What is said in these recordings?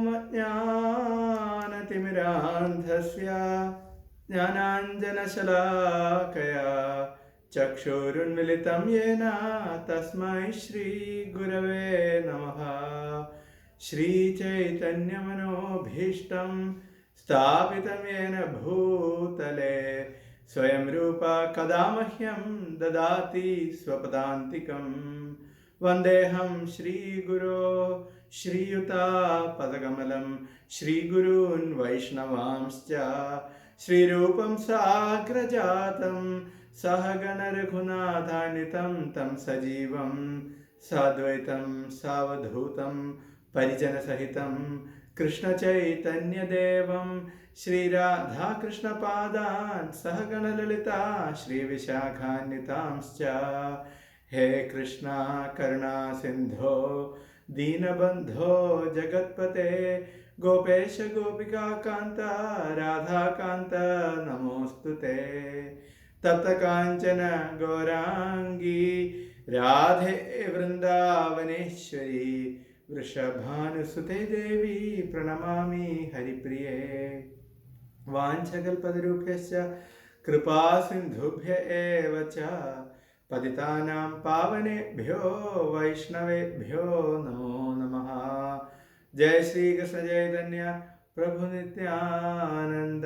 अज्ञानतिमिरान्धस्य ज्ञानाञ्जनशलाकया चक्षुरुन्मिलितं येन तस्मै श्रीगुरवे नमः। श्रीचैतन्यमनोभीष्टं स्थापितं येन भूतले स्वयं रूपा कदा मह्यं ददाति स्वपदान्तिकं। वन्देऽहं श्रीगुरो श्रीयुतापदकमलं श्रीगुरून् वैष्णवांश्च श्रीरूपं साग्रजातं सहगणरघुनाथान्वितं तं सजीवं साद्वैतं सावधूतं परिजनसहितं कृष्णचैतन्यदेवं श्रीराधाकृष्णपादान् सहगणललिता श्रीविशाखान्वितांश्च। हे कृष्णा करुणा सिन्धो दीनबन्धो जगत्पते गोपेश गोपिकान्त राधाकान्त नमोऽस्तुते। तप्तकाञ्चन गौराङ्गी राधे वृन्दावनेश्वरी वृषभानुसुते देवी प्रणमामि हरिप्रिये। वाञ्छकल्पतरुभ्यश्च कृपासिन्धुभ्य एव च पतितानां पावनेभ्यो वैष्णवेभ्यो नमो नमः। जय श्री कृष्ण चैतन्य प्रभु नित्यानंद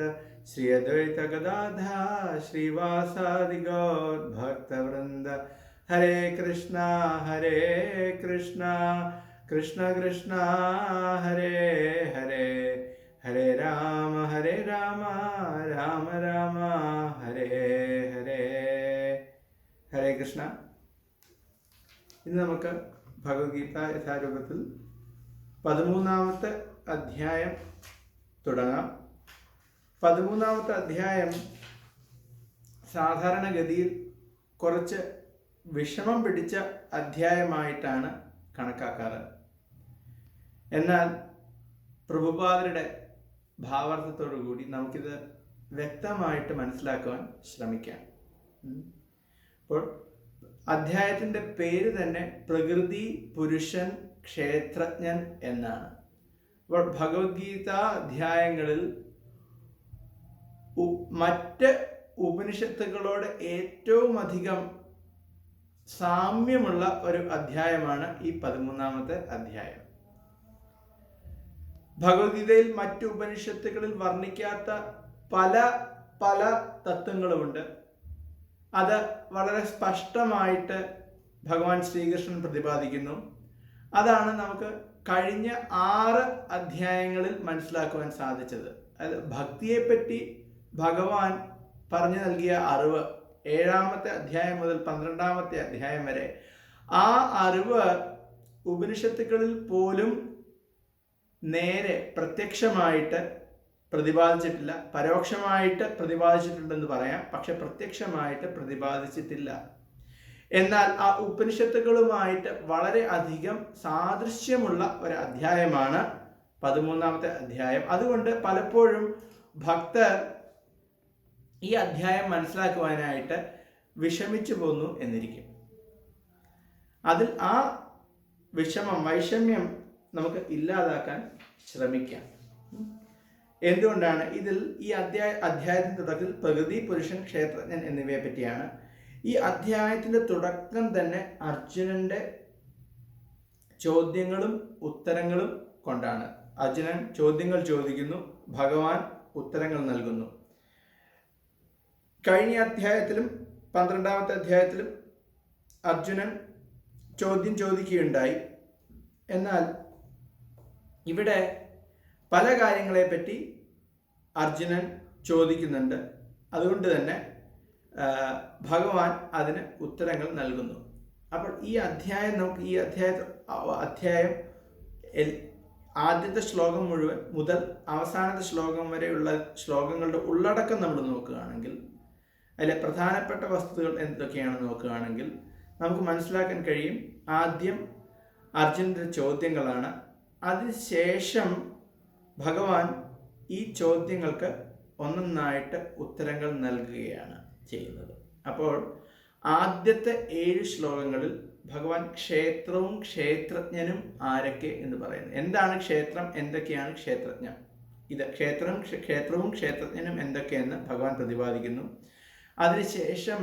श्री अद्वैत गदाधर श्रीवासादि गौर भक्तवृंद। हरे कृष्णा कृष्ण कृष्णा हरे हरे, हरे राम राम राम हरे हरे। ഹരേ കൃഷ്ണ. ഇന്ന് നമുക്ക് ഭഗവത്ഗീത യഥാരൂപത്തിൽ 13ാമത്തെ അധ്യായം തുടങ്ങാം. 13ാമത്തെ അധ്യായം സാധാരണഗതിയിൽ കുറച്ച് വിഷമം പിടിച്ച അധ്യായമായിട്ടാണ് കണക്കാക്കാറ്. എന്നാൽ പ്രഭുപാദരുടെ ഭാവാർത്ഥത്തോടു കൂടി നമുക്കിത് വ്യക്തമായിട്ട് മനസ്സിലാക്കുവാൻ ശ്രമിക്കാം. അപ്പോൾ അധ്യായത്തിൻ്റെ പേര് തന്നെ പ്രകൃതി പുരുഷൻ ക്ഷേത്രജ്ഞൻ എന്നാണ്. അപ്പോൾ ഭഗവത്ഗീത അധ്യായങ്ങളിൽ മറ്റ് ഉപനിഷത്തുകളോട് ഏറ്റവും അധികം സാമ്യമുള്ള ഒരു അധ്യായമാണ് ഈ 13ാമത്തെ അധ്യായം. ഭഗവത്ഗീതയിൽ മറ്റു ഉപനിഷത്തുകളിൽ വർണ്ണിക്കാത്ത പല പല തത്വങ്ങളുമുണ്ട്. അത് വളരെ സ്പഷ്ടമായിട്ട് ഭഗവാൻ ശ്രീകൃഷ്ണൻ പ്രതിപാദിക്കുന്നു. അതാണ് നമുക്ക് കഴിഞ്ഞ 6 അധ്യായങ്ങളിൽ മനസ്സിലാക്കുവാൻ സാധിച്ചത്. അത് ഭക്തിയെപ്പറ്റി ഭഗവാൻ പറഞ്ഞു നൽകിയ അറിവ് 7ാമത്തെ അധ്യായം മുതൽ 12ാമത്തെ അധ്യായം വരെ, ആ അറിവ് ഉപനിഷത്തുക്കളിൽ പോലും നേരെ പ്രത്യക്ഷമായിട്ട് പ്രതിപാദിച്ചിട്ടില്ല. പരോക്ഷമായിട്ട് പ്രതിപാദിച്ചിട്ടുണ്ടെന്ന് പറയാം, പക്ഷെ പ്രത്യക്ഷമായിട്ട് പ്രതിപാദിച്ചിട്ടില്ല. എന്നാൽ ആ ഉപനിഷത്തുകളുമായിട്ട് വളരെ അധികം സാദൃശ്യമുള്ള ഒരു അധ്യായമാണ് 13ാമത്തെ അധ്യായം. അതുകൊണ്ട് പലപ്പോഴും ഭക്തർ ഈ അധ്യായം മനസ്സിലാക്കുവാനായിട്ട് വിഷമിച്ചു പോന്നു എന്നിരിക്കും. അതിൽ ആ വൈഷമ്യം നമുക്ക് ഇല്ലാതാക്കാൻ ശ്രമിക്കാം. എന്തുകൊണ്ടാണ്? ഇതിൽ ഈ അധ്യായത്തിന്റെ തുടക്കത്തിൽ പ്രകൃതി പുരുഷൻ ക്ഷേത്രജ്ഞൻ എന്നിവയെ പറ്റിയാണ്. ഈ അധ്യായത്തിന്റെ തുടക്കം തന്നെ അർജുനന്റെ ചോദ്യങ്ങളും ഉത്തരങ്ങളും കൊണ്ടാണ്. അർജുനൻ ചോദ്യങ്ങൾ ചോദിക്കുന്നു, ഭഗവാൻ ഉത്തരങ്ങൾ നൽകുന്നു. കഴിഞ്ഞ അധ്യായത്തിലും 12ാമത്തെ അധ്യായത്തിലും അർജുനൻ ചോദ്യം ചോദിക്കുകയുണ്ടായി. എന്നാൽ ഇവിടെ പല കാര്യങ്ങളെപ്പറ്റി അർജുനൻ ചോദിക്കുന്നുണ്ട്. അതുകൊണ്ട് തന്നെ ഭഗവാൻ അതിന് ഉത്തരങ്ങൾ നൽകുന്നു. അപ്പോൾ ഈ അധ്യായം നമുക്ക് അധ്യായം ആദ്യത്തെ ശ്ലോകം മുതൽ അവസാനത്തെ ശ്ലോകം വരെയുള്ള ശ്ലോകങ്ങളുടെ ഉള്ളടക്കം നമ്മൾ നോക്കുകയാണെങ്കിൽ, അതിലെ പ്രധാനപ്പെട്ട വസ്തുതകൾ എന്തൊക്കെയാണെന്ന് നോക്കുകയാണെങ്കിൽ നമുക്ക് മനസ്സിലാക്കാൻ കഴിയും. ആദ്യം അർജുനന്റെ ചോദ്യങ്ങളാണ്. അതിനുശേഷം ഭഗവാൻ ഈ ചോദ്യങ്ങൾക്ക് ഒന്നൊന്നായിട്ട് ഉത്തരങ്ങൾ നൽകുകയാണ് ചെയ്യുന്നത്. അപ്പോൾ ആദ്യത്തെ 7 ശ്ലോകങ്ങളിൽ ഭഗവാൻ ക്ഷേത്രവും ക്ഷേത്രജ്ഞനും ആരൊക്കെ എന്ന് പറയുന്നു. എന്താണ് ക്ഷേത്രം, എന്തൊക്കെയാണ് ക്ഷേത്രജ്ഞൻ? ഇത് ക്ഷേത്രവും ക്ഷേത്രജ്ഞനും എന്തൊക്കെയെന്ന് ഭഗവാൻ പ്രതിപാദിക്കുന്നു. അതിനുശേഷം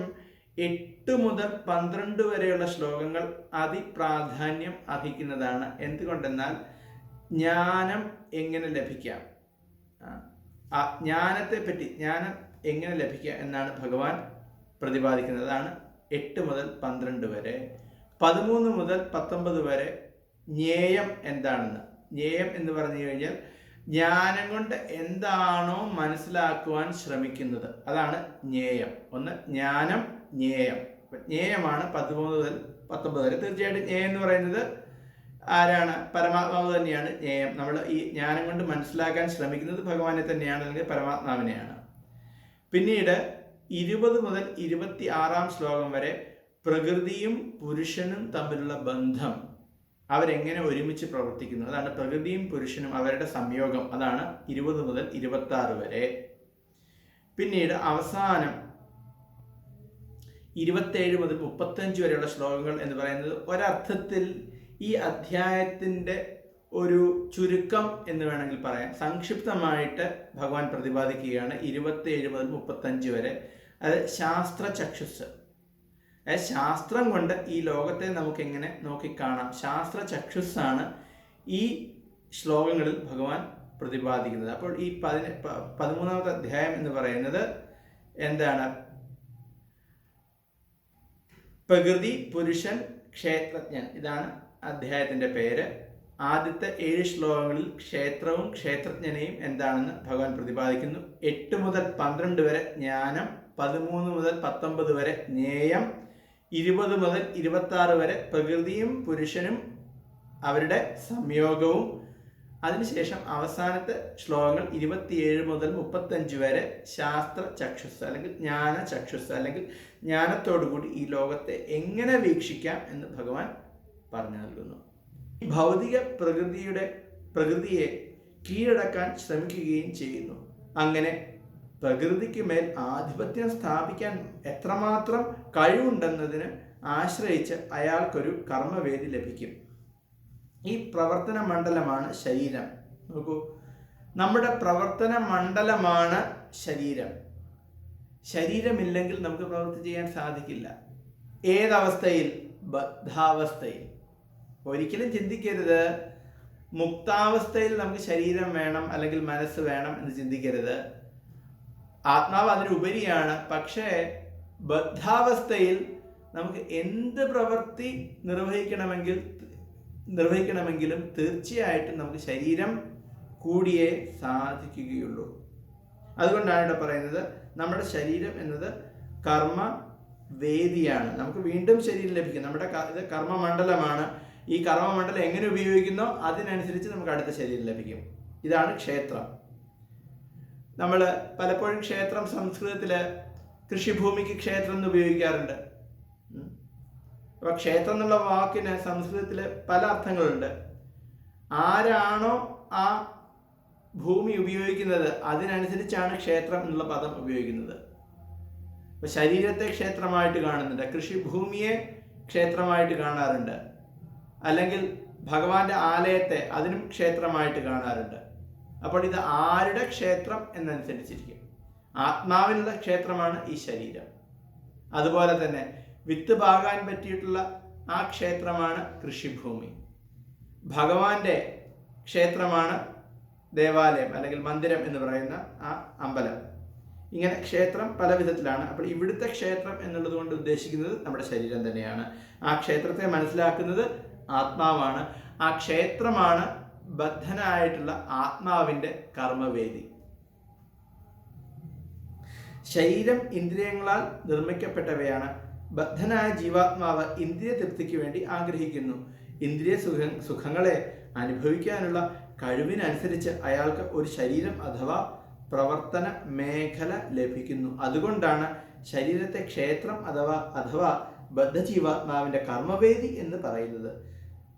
8 മുതൽ 12 വരെയുള്ള ശ്ലോകങ്ങൾ അതിപ്രാധാന്യം അർഹിക്കുന്നതാണ്. എന്തുകൊണ്ടെന്നാൽ ജ്ഞാനം എങ്ങനെ ലഭിക്കാം, ജ്ഞാനം എങ്ങനെ ലഭിക്കാം എന്നാണ് ഭഗവാൻ പ്രതിപാദിക്കുന്നത്. അതാണ് 8 മുതൽ 12 വരെ. 13 മുതൽ 19 വരെ ജ്ഞേയം എന്താണെന്ന്. ജ്ഞേയം എന്ന് പറഞ്ഞു കഴിഞ്ഞാൽ ജ്ഞാനം കൊണ്ട് എന്താണോ മനസ്സിലാക്കുവാൻ ശ്രമിക്കുന്നത്, അതാണ് ജ്ഞേയം. ഒന്ന് ജ്ഞാനം, ജ്ഞേയം. ജ്ഞേയമാണ് 13 മുതൽ 19 വരെ. തീർച്ചയായിട്ടും ജ്ഞേയം എന്ന് പറയുന്നത് ആരാണ്? പരമാത്മാവ് തന്നെയാണ് ജ്ഞേയം. നമ്മൾ ഈ ജ്ഞാനം കൊണ്ട് മനസ്സിലാക്കാൻ ശ്രമിക്കുന്നത് ഭഗവാനെ തന്നെയാണ്, അല്ലെങ്കിൽ പരമാത്മാവിനെയാണ്. പിന്നീട് 20 മുതൽ 26 ശ്ലോകം വരെ പ്രകൃതിയും പുരുഷനും തമ്മിലുള്ള ബന്ധം, അവരെങ്ങനെ ഒരുമിച്ച് പ്രവർത്തിക്കുന്നു, അതാണ് പ്രകൃതിയും പുരുഷനും അവരുടെ സംയോഗം. അതാണ് 20 മുതൽ 26 വരെ. പിന്നീട് അവസാനം 27 മുതൽ 35 വരെയുള്ള ശ്ലോകങ്ങൾ എന്ന് പറയുന്നത് ഒരർത്ഥത്തിൽ ഈ അധ്യായത്തിൻ്റെ ഒരു ചുരുക്കം എന്ന് വേണമെങ്കിൽ പറയാം. സംക്ഷിപ്തമായിട്ട് ഭഗവാൻ പ്രതിപാദിക്കുകയാണ് 27 മുതൽ 35 വരെ. അത് ശാസ്ത്രചക്ഷുസ്, ശാസ്ത്രം കൊണ്ട് ഈ ലോകത്തെ നമുക്ക് എങ്ങനെ നോക്കിക്കാണാം, ശാസ്ത്രചക്ഷുസ്സാണ് ഈ ശ്ലോകങ്ങളിൽ ഭഗവാൻ പ്രതിപാദിക്കുന്നത്. അപ്പോൾ ഈ 13ാമത്തെ അധ്യായം എന്ന് പറയുന്നത് എന്താണ്? പ്രകൃതി, പുരുഷൻ, ക്ഷേത്രജ്ഞൻ, ഇതാണ് അധ്യായത്തിൻ്റെ പേര്. ആദ്യത്തെ 7 ശ്ലോകങ്ങളിൽ ക്ഷേത്രവും ക്ഷേത്രജ്ഞനെയും എന്താണെന്ന് ഭഗവാൻ പ്രതിപാദിക്കുന്നു. 8 മുതൽ 12 വരെ ജ്ഞാനം, 13 മുതൽ 19 വരെ ജ്ഞേയം, 20 മുതൽ 26 വരെ പ്രകൃതിയും പുരുഷനും അവരുടെ സംയോഗവും. അതിനുശേഷം അവസാനത്തെ ശ്ലോകങ്ങൾ 27 മുതൽ 35 വരെ ശാസ്ത്ര ചക്ഷുസ് അല്ലെങ്കിൽ ജ്ഞാന ചക്ഷുസ് അല്ലെങ്കിൽ ജ്ഞാനത്തോടുകൂടി ഈ ലോകത്തെ എങ്ങനെ വീക്ഷിക്കാം എന്ന് ഭഗവാൻ പറഞ്ഞു നൽകുന്നു. ഭൗതിക പ്രകൃതിയെ കീഴടക്കാൻ ശ്രമിക്കുകയും ചെയ്യുന്നു. അങ്ങനെ പ്രകൃതിക്ക് മേൽ ആധിപത്യം സ്ഥാപിക്കാൻ എത്രമാത്രം കഴിവുണ്ടെന്നതിന് ആശ്രയിച്ച് അയാൾക്കൊരു കർമ്മവേദി ലഭിക്കും. ഈ പ്രവർത്തന മണ്ഡലമാണ് ശരീരം. നോക്കൂ, നമ്മുടെ പ്രവർത്തന മണ്ഡലമാണ് ശരീരം. ശരീരമില്ലെങ്കിൽ നമുക്ക് പ്രവൃത്തി ചെയ്യാൻ സാധിക്കില്ല. ഏതവസ്ഥയിൽ? ബദ്ധാവസ്ഥയിൽ. ഒരിക്കലും ചിന്തിക്കരുത് മുക്താവസ്ഥയിൽ നമുക്ക് ശരീരം വേണം അല്ലെങ്കിൽ മനസ്സ് വേണം എന്ന് ചിന്തിക്കരുത്. ആത്മാവ് അതിനുപരിയാണ്. പക്ഷേ ബദ്ധാവസ്ഥയിൽ നമുക്ക് എന്ത് പ്രവൃത്തി നിർവഹിക്കണമെങ്കിലും തീർച്ചയായിട്ടും നമുക്ക് ശരീരം കൂടിയേ സാധിക്കുകയുള്ളൂ. അതുകൊണ്ടാണ് ഇവിടെ പറയുന്നത് നമ്മുടെ ശരീരം എന്നത് കർമ്മവേദിയാണ്. നമുക്ക് വീണ്ടും ശരീരം ലഭിക്കും. നമ്മുടെ ഇത് കർമ്മമണ്ഡലമാണ്. ഈ കർമ്മമണ്ഡലം എങ്ങനെ ഉപയോഗിക്കുന്നോ അതിനനുസരിച്ച് നമുക്ക് അടുത്ത ശരീരം ലഭിക്കും. ഇതാണ് ക്ഷേത്രം. നമ്മൾ പലപ്പോഴും ക്ഷേത്രം സംസ്കൃതത്തിൽ കൃഷിഭൂമിക്ക് ക്ഷേത്രം എന്ന് ഉപയോഗിക്കാറുണ്ട്. അപ്പോൾ ക്ഷേത്രം എന്നുള്ള വാക്കിന് സംസ്കൃതത്തിൽ പല അർത്ഥങ്ങളുണ്ട്. ആരാണോ ആ ഭൂമി ഉപയോഗിക്കുന്നത് അതിനനുസരിച്ചാണ് ക്ഷേത്രം എന്നുള്ള പദം ഉപയോഗിക്കുന്നത്. അപ്പോൾ ശരീരത്തെ ക്ഷേത്രമായിട്ട് കാണുന്നുണ്ട്, കൃഷിഭൂമിയെ ക്ഷേത്രമായിട്ട് കാണാറുണ്ട്, അല്ലെങ്കിൽ ഭഗവാന്റെ ആലയത്തെ അതിനും ക്ഷേത്രമായിട്ട് കാണാറുണ്ട്. അപ്പോൾ ഇത് ആരുടെ ക്ഷേത്രം എന്നനുസരിച്ചിരിക്കും. ആത്മാവിനുള്ള ക്ഷേത്രമാണ് ഈ ശരീരം. അതുപോലെ തന്നെ വിത്ത് പാകാൻ പറ്റിയിട്ടുള്ള ആ ക്ഷേത്രമാണ് കൃഷിഭൂമി. ഭഗവാന്റെ ക്ഷേത്രമാണ് ദേവാലയം അല്ലെങ്കിൽ മന്ദിരം എന്ന് പറയുന്ന ആ അമ്പലം. ഇങ്ങനെ ക്ഷേത്രം പല വിധത്തിലാണ്. അപ്പോൾ ഇവിടുത്തെ ക്ഷേത്രം എന്നുള്ളത് കൊണ്ട് ഉദ്ദേശിക്കുന്നത് നമ്മുടെ ശരീരം തന്നെയാണ്. ആ ക്ഷേത്രത്തെ മനസ്സിലാക്കുന്നത് ആത്മാവാണ്. ആ ക്ഷേത്രമാണ് ബദ്ധനായിട്ടുള്ള ആത്മാവിൻ്റെ കർമ്മവേദി. ശരീരം ഇന്ദ്രിയങ്ങളാൽ നിർമ്മിക്കപ്പെട്ടവയാണ്. ബദ്ധനായ ജീവാത്മാവ് ഇന്ദ്രിയ തൃപ്തിക്ക് വേണ്ടി ആഗ്രഹിക്കുന്നു. ഇന്ദ്രിയ സുഖങ്ങളെ അനുഭവിക്കാനുള്ള കഴിവിനനുസരിച്ച് അയാൾക്ക് ഒരു ശരീരം അഥവാ പ്രവർത്തന മേഖല ലഭിക്കുന്നു. അതുകൊണ്ടാണ് ശരീരത്തെ ക്ഷേത്രം അഥവാ ബദ്ധജീവാത്മാവിൻ്റെ കർമ്മവേദി എന്ന് പറയുന്നത്.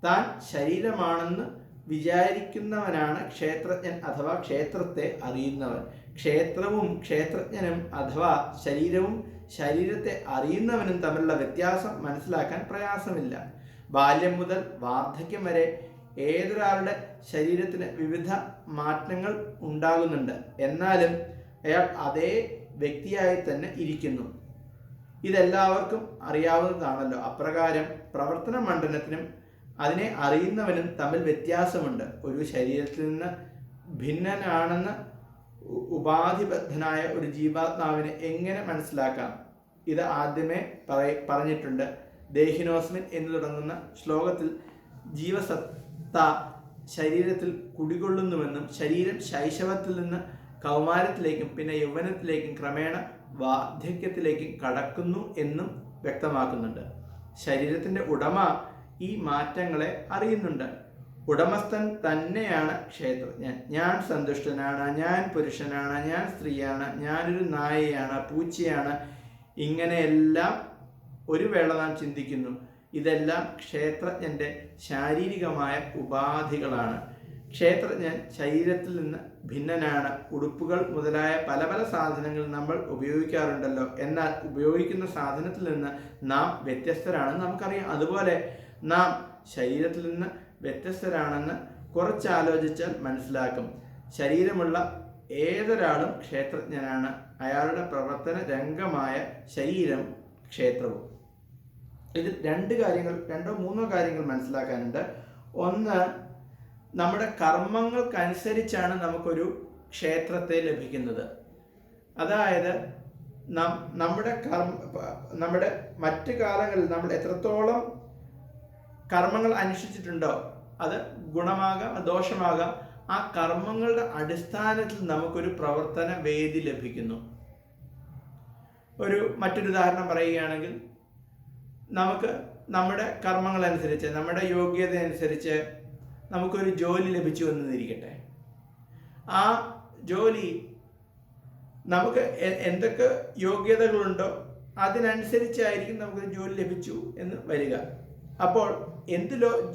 താൻ ശരീരമാണെന്ന് വിചാരിക്കുന്നവനാണ് ക്ഷേത്രജ്ഞൻ അഥവാ ക്ഷേത്രത്തെ അറിയുന്നവൻ. ക്ഷേത്രവും ക്ഷേത്രജ്ഞനും അഥവാ ശരീരവും ശരീരത്തെ അറിയുന്നവനും തമ്മിലുള്ള വ്യത്യാസം മനസ്സിലാക്കാൻ പ്രയാസമില്ല. ബാല്യം മുതൽ വാർദ്ധക്യം വരെ ഏതൊരാളുടെ ശരീരത്തിന് വിവിധ മാറ്റങ്ങൾ ഉണ്ടാകുന്നുണ്ട്. എന്നാലും അയാൾ അതേ വ്യക്തിയായി തന്നെ ഇരിക്കുന്നു. ഇതെല്ലാവർക്കും അറിയാവുന്നതാണല്ലോ. അപ്രകാരം പ്രവർത്തന മണ്ഡലത്തിനും അതിനെ അറിയുന്നവനും തമ്മിൽ വ്യത്യാസമുണ്ട്. ഒരു ശരീരത്തിൽ നിന്ന് ഭിന്നനാണെന്ന് ഉപാധിബദ്ധനായ ഒരു ജീവാത്മാവിനെ എങ്ങനെ മനസ്സിലാക്കാം? ഇത് ആദ്യമേ പറഞ്ഞിട്ടുണ്ട്. ദേഹിനോസ്മിൻ എന്ന് തുടങ്ങുന്ന ശ്ലോകത്തിൽ ജീവസത്ത ശരീരത്തിൽ കുടികൊള്ളുന്നുവെന്നും ശരീരം ശൈശവത്തിൽ നിന്ന് കൗമാരത്തിലേക്കും പിന്നെ യൗവനത്തിലേക്കും ക്രമേണ വാർദ്ധക്യത്തിലേക്കും കടക്കുന്നു എന്നും വ്യക്തമാക്കുന്നുണ്ട്. ശരീരത്തിൻ്റെ ഉടമ ഈ മാറ്റങ്ങളെ അറിയുന്നുണ്ട്. ഉടമസ്ഥൻ തന്നെയാണ് ക്ഷേത്രജ്ഞൻ. ഞാൻ സന്തുഷ്ടനാണ്, ഞാൻ പുരുഷനാണ്, ഞാൻ സ്ത്രീയാണ്, ഞാനൊരു നായയാണ്, പൂച്ചയാണ്, ഇങ്ങനെയെല്ലാം ഒരു വേള നാം ചിന്തിക്കുന്നു. ഇതെല്ലാം ക്ഷേത്രജ്ഞൻ്റെ ശാരീരികമായ ഉപാധികളാണ്. ക്ഷേത്രജ്ഞൻ ശരീരത്തിൽ നിന്ന് ഭിന്നനാണ്. ഉടുപ്പുകൾ മുതലായ പല പല സാധനങ്ങൾ നമ്മൾ ഉപയോഗിക്കാറുണ്ടല്ലോ. എന്നാൽ ഉപയോഗിക്കുന്ന സാധനത്തിൽ നിന്ന് നാം വ്യത്യസ്തരാണെന്ന് നമുക്കറിയാം. അതുപോലെ നാം ശരീരത്തിൽ നിന്ന് വ്യത്യസ്തരാണെന്ന് കുറച്ചാലോചിച്ചാൽ മനസ്സിലാക്കും. ശരീരമുള്ള ഏതൊരാളും ക്ഷേത്രജ്ഞനാണ്. അയാളുടെ പ്രവർത്തന രംഗമായ ശരീരം ക്ഷേത്രവും. ഇതിൽ രണ്ടോ മൂന്നോ കാര്യങ്ങൾ മനസ്സിലാക്കാനുണ്ട്. ഒന്ന്, നമ്മുടെ കർമ്മങ്ങൾക്കനുസരിച്ചാണ് നമുക്കൊരു ക്ഷേത്രത്തെ ലഭിക്കുന്നത്. അതായത് നമ്മുടെ മറ്റു കാലങ്ങളിൽ നമ്മൾ എത്രത്തോളം കർമ്മങ്ങൾ അനുഷ്ഠിച്ചിട്ടുണ്ടോ, അത് ഗുണമാകാം ദോഷമാകാം, ആ കർമ്മങ്ങളുടെ അടിസ്ഥാനത്തിൽ നമുക്കൊരു പ്രവർത്തന വേദി ലഭിക്കുന്നു. മറ്റൊരു ഉദാഹരണം പറയുകയാണെങ്കിൽ, നമുക്ക് നമ്മുടെ കർമ്മങ്ങളനുസരിച്ച് നമ്മുടെ യോഗ്യത അനുസരിച്ച് നമുക്കൊരു ജോലി ലഭിച്ചു എന്നിരിക്കട്ടെ. ആ ജോലി നമുക്ക് എന്തൊക്കെ യോഗ്യതകളുണ്ടോ അതിനനുസരിച്ചായിരിക്കും നമുക്കൊരു ജോലി ലഭിച്ചു എന്ന് വരിക. അപ്പോൾ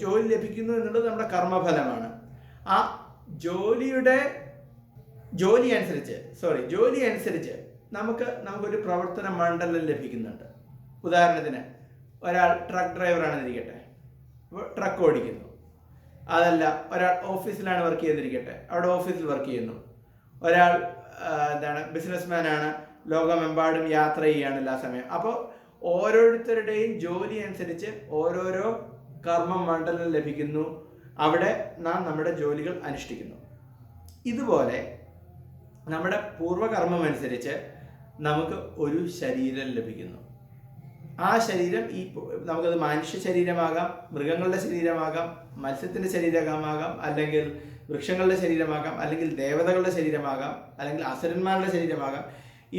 ജോലി ലഭിക്കുന്നു എന്നുള്ളത് നമ്മുടെ കർമ്മഫലമാണ്. ആ ജോലി അനുസരിച്ച് നമുക്കൊരു പ്രവർത്തന മണ്ഡലം ലഭിക്കുന്നുണ്ട്. ഉദാഹരണത്തിന്, ഒരാൾ ട്രക്ക് ഡ്രൈവറാണെന്നിരിക്കട്ടെ, അപ്പോൾ ട്രക്ക് ഓടിക്കുന്നു. അതല്ല, ഒരാൾ ഓഫീസിലാണ് വർക്ക് ചെയ്തിരിക്കട്ടെ, അവിടെ ഓഫീസിൽ വർക്ക് ചെയ്യുന്നു. ഒരാൾ ബിസിനസ്മാനാണ്, ലോകമെമ്പാടും യാത്ര ചെയ്യുകയാണ് എല്ലാ സമയം. അപ്പോൾ ഓരോരുത്തരുടെയും ജോലി അനുസരിച്ച് ഓരോരോ കർമ്മ മണ്ഡലം ലഭിക്കുന്നു. അവിടെ നാം നമ്മുടെ ജോലികൾ അനുഷ്ഠിക്കുന്നു. ഇതുപോലെ നമ്മുടെ പൂർവ്വകർമ്മം അനുസരിച്ച് നമുക്ക് ഒരു ശരീരം ലഭിക്കുന്നു. ആ ശരീരം നമുക്കത് മനുഷ്യ ശരീരമാകാം, മൃഗങ്ങളുടെ ശരീരമാകാം, മത്സ്യത്തിൻ്റെ ശരീരമാകാം, അല്ലെങ്കിൽ വൃക്ഷങ്ങളുടെ ശരീരമാകാം, അല്ലെങ്കിൽ ദേവതകളുടെ ശരീരമാകാം, അല്ലെങ്കിൽ അസുരന്മാരുടെ ശരീരമാകാം.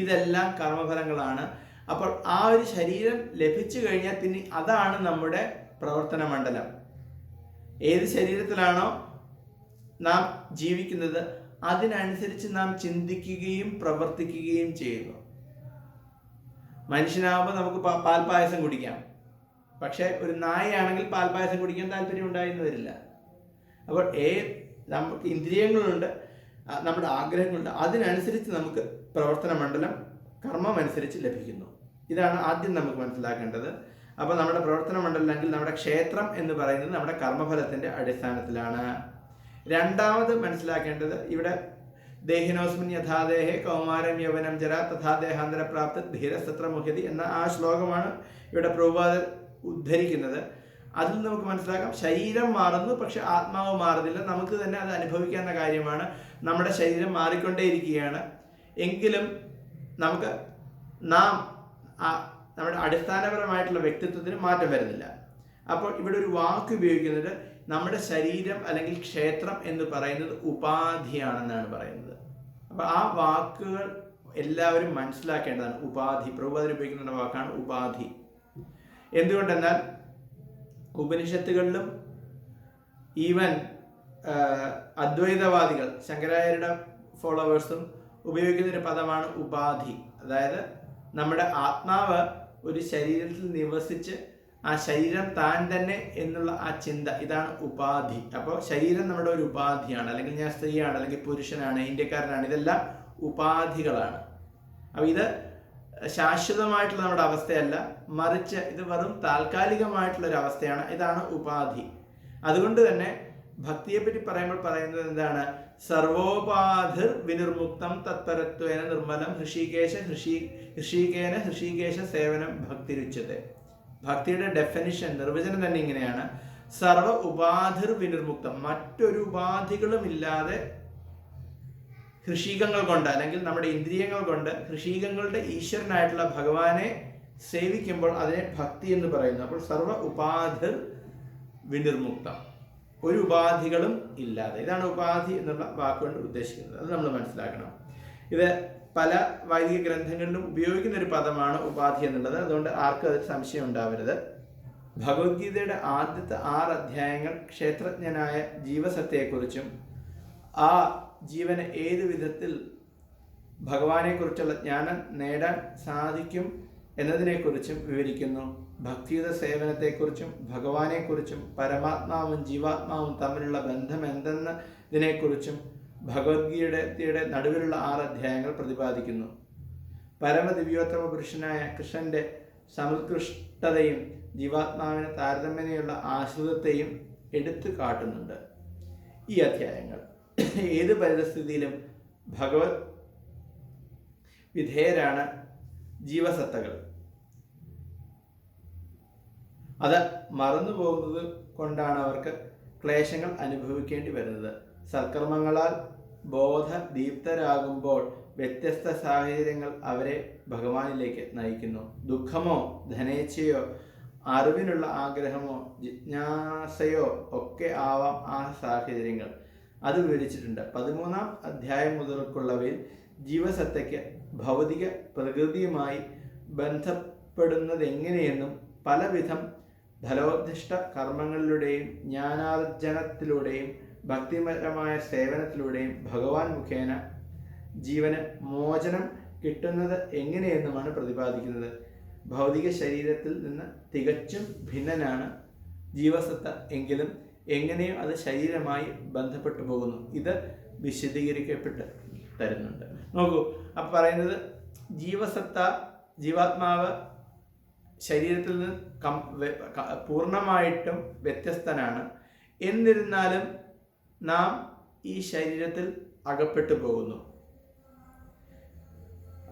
ഇതെല്ലാം കർമ്മഫലങ്ങളാണ്. അപ്പോൾ ആ ഒരു ശരീരം ലഭിച്ചു കഴിഞ്ഞാൽ പിന്നെ അതാണ് നമ്മുടെ പ്രവർത്തന മണ്ഡലം. ഏത് ശരീരത്തിലാണോ നാം ജീവിക്കുന്നത് അതിനനുസരിച്ച് നാം ചിന്തിക്കുകയും പ്രവർത്തിക്കുകയും ചെയ്യുന്നു. മനുഷ്യനാകുമ്പോൾ നമുക്ക് പാൽപ്പായസം കുടിക്കാം, പക്ഷെ ഒരു നായയാണെങ്കിൽ പാൽപ്പായസം കുടിക്കാൻ താല്പര്യം ഉണ്ടായെന്ന് വരില്ല. അപ്പോൾ നമുക്ക് ഇന്ദ്രിയങ്ങളുണ്ട്, നമ്മുടെ ആഗ്രഹങ്ങളുണ്ട്, അതിനനുസരിച്ച് നമുക്ക് പ്രവർത്തന മണ്ഡലം കർമ്മം അനുസരിച്ച് ലഭിക്കുന്നു. ഇതാണ് ആദ്യം നമുക്ക് മനസ്സിലാക്കേണ്ടത്. അപ്പോൾ നമ്മുടെ പ്രവർത്തന മണ്ഡലം അല്ലെങ്കിൽ നമ്മുടെ ക്ഷേത്രം എന്ന് പറയുന്നത് നമ്മുടെ കർമ്മഫലത്തിൻ്റെ അടിസ്ഥാനത്തിലാണ്. രണ്ടാമത് മനസ്സിലാക്കേണ്ടത്, ഇവിടെ ദേഹിനോസ്മിൻ യഥാദേഹേ കൗമാരം യൗവനം ജര തഥാ ദേഹാന്തര പ്രാപ്ത ധീരസത്ര മുഖ്യതി എന്ന ആ ശ്ലോകമാണ് ഇവിടെ പ്രഭുപാദൻ ഉദ്ധരിക്കുന്നത്. അതിൽ നമുക്ക് മനസ്സിലാക്കാം, ശരീരം മാറുന്നു പക്ഷെ ആത്മാവ് മാറുന്നില്ല. നമുക്ക് തന്നെ അത് അനുഭവിക്കാവുന്ന കാര്യമാണ്. നമ്മുടെ ശരീരം മാറിക്കൊണ്ടേയിരിക്കുകയാണ്, എങ്കിലും നമ്മുടെ അടിസ്ഥാനപരമായിട്ടുള്ള വ്യക്തിത്വത്തിന് മാറ്റം വരുന്നില്ല. അപ്പോൾ ഇവിടെ ഒരു വാക്ക് ഉപയോഗിക്കുന്നത്, നമ്മുടെ ശരീരം അല്ലെങ്കിൽ ക്ഷേത്രം എന്ന് പറയുന്നത് ഉപാധിയാണെന്നാണ് പറയുന്നത്. അപ്പോൾ ആ വാക്കുകൾ എല്ലാവരും മനസ്സിലാക്കേണ്ടതാണ്. ഉപാധി, പ്രഭുപാദൻ ഉപയോഗിക്കുന്ന വാക്കാണ് ഉപാധി. എന്തുകൊണ്ടെന്നാൽ ഉപനിഷത്തുകളിലും ഈവൻ അദ്വൈതവാദികൾ, ശങ്കരാചാര്യരുടെ ഫോളോവേഴ്സും ഉപയോഗിക്കുന്നൊരു പദമാണ് ഉപാധി. അതായത് നമ്മുടെ ആത്മാവ് ഒരു ശരീരത്തിൽ നിവസിച്ച് ആ ശരീരം താൻ തന്നെ എന്നുള്ള ആ ചിന്ത, ഇതാണ് ഉപാധി. അപ്പോൾ ശരീരം നമ്മുടെ ഒരു ഉപാധിയാണ്. അല്ലെങ്കിൽ ഞാൻ സ്ത്രീയാണ്, അല്ലെങ്കിൽ പുരുഷനാണ്, ഇന്ത്യക്കാരനാണ്, ഇതെല്ലാം ഉപാധികളാണ്. അപ്പോൾ ഇത് ശാശ്വതമായിട്ടുള്ള നമ്മുടെ അവസ്ഥയല്ല, മറിച്ച് ഇത് വെറും താൽക്കാലികമായിട്ടുള്ള ഒരു അവസ്ഥയാണ്. ഇതാണ് ഉപാധി. അതുകൊണ്ട് തന്നെ ഭക്തിയെപ്പറ്റി പറയുമ്പോൾ പറയുന്നത് എന്താണ്? സർവോപാധിർ വിനിർമുക്തം തത്പരത്വേന നിർമ്മലം ഹൃഷീകേശ സേവനം ഭക്തിരുച്യത്തെ. ഭക്തിയുടെ ഡെഫിനിഷൻ, നിർവചനം തന്നെ ഇങ്ങനെയാണ്: സർവ ഉപാധിർ വിനിർമുക്തം, മറ്റൊരു ഉപാധികളും ഇല്ലാതെ ഹൃഷീകങ്ങൾ കൊണ്ട് അല്ലെങ്കിൽ നമ്മുടെ ഇന്ദ്രിയങ്ങൾ കൊണ്ട് ഹൃഷീകങ്ങളുടെ ഈശ്വരനായിട്ടുള്ള ഭഗവാനെ സേവിക്കുമ്പോൾ അതിനെ ഭക്തി എന്ന് പറയുന്നു. അപ്പോൾ സർവ ഉപാധിർ വിനിർമുക്തം, ഒരു ഉപാധികളും ഇല്ലാതെ. ഇതാണ് ഉപാധി എന്നുള്ള വാക്കുകൊണ്ട് ഉദ്ദേശിക്കുന്നത്. അത് നമ്മൾ മനസ്സിലാക്കണം. ഇത് പല വൈദിക ഗ്രന്ഥങ്ങളിലും ഉപയോഗിക്കുന്ന ഒരു പദമാണ് ഉപാധി എന്നുള്ളത്. അതുകൊണ്ട് ആർക്കും അതിൽ സംശയം ഉണ്ടാവരുത്. ഭഗവത്ഗീതയുടെ ആദ്യത്തെ 6 അധ്യായങ്ങൾ ക്ഷേത്രജ്ഞനായ ജീവസത്തെക്കുറിച്ചും ആ ജീവന് ഏത് വിധത്തിൽ ഭഗവാനെക്കുറിച്ചുള്ള ജ്ഞാനം നേടാൻ സാധിക്കും എന്നതിനെക്കുറിച്ചും വിവരിക്കുന്നു. ഭക്തിയുത സേവനത്തെക്കുറിച്ചും ഭഗവാനെക്കുറിച്ചും പരമാത്മാവും ജീവാത്മാവും തമ്മിലുള്ള ബന്ധം എന്തെന്നതിനെക്കുറിച്ചും ഭഗവത്ഗീതയുടെ നടുവിലുള്ള 6 അധ്യായങ്ങൾ പ്രതിപാദിക്കുന്നു. പരമദിവ്യോത്തമ പുരുഷനായ കൃഷ്ണന്റെ സമുത്കൃഷ്ടതയും ജീവാത്മാവിന് താരതമ്യേനയുള്ള ആശ്രിതത്തെയും എടുത്തു കാട്ടുന്നുണ്ട് ഈ അധ്യായങ്ങൾ. ഏത് പരിതസ്ഥിതിയിലും ഭഗവത് വിധേയരാണ് ജീവസത്തകൾ. അത് മറന്നു പോകുന്നത് കൊണ്ടാണ് അവർക്ക് ക്ലേശങ്ങൾ അനുഭവിക്കേണ്ടി വരുന്നത്. സൽക്കർമ്മങ്ങളാൽ ബോധദീപ്തരാകുമ്പോൾ വ്യത്യസ്ത സാഹചര്യങ്ങൾ അവരെ ഭഗവാനിലേക്ക് നയിക്കുന്നു. ദുഃഖമോ ധനേച്ഛയോ അറിവിനുള്ള ആഗ്രഹമോ ജിജ്ഞാസയോ ഒക്കെ ആവാം ആ സാഹചര്യങ്ങൾ. അത് വിവരിച്ചിട്ടുണ്ട്. 13-ാം അധ്യായം മുതൽക്കുള്ളവയിൽ ജീവസത്തയ്ക്ക് ഭൗതിക പ്രകൃതിയുമായി ബന്ധപ്പെടുന്നതെങ്ങനെയെന്നും പലവിധം ഫലോദ്ദിഷ്ട കർമ്മങ്ങളിലൂടെയും ജ്ഞാനാർജനത്തിലൂടെയും ഭക്തിപരമായ സേവനത്തിലൂടെയും ഭഗവാൻ മുഖേന ജീവന് മോചനം കിട്ടുന്നത് എങ്ങനെയെന്നുമാണ് പ്രതിപാദിക്കുന്നത്. ഭൗതിക ശരീരത്തിൽ നിന്ന് തികച്ചും ഭിന്നനാണ് ജീവസത്ത എങ്കിലും എങ്ങനെയോ അത് ശരീരമായി ബന്ധപ്പെട്ടു പോകുന്നു. ഇത് വിശദീകരിക്കപ്പെട്ട് തരുന്നുണ്ട്. നോക്കൂ, അപ്പം പറയുന്നത് ജീവസത്ത, ജീവാത്മാവ് ശരീരത്തിൽ നിന്ന് പൂർണ്ണമായിട്ടും വ്യത്യസ്തനാണ്. എന്നിരുന്നാലും നാം ഈ ശരീരത്തിൽ അകപ്പെട്ടു പോകുന്നു.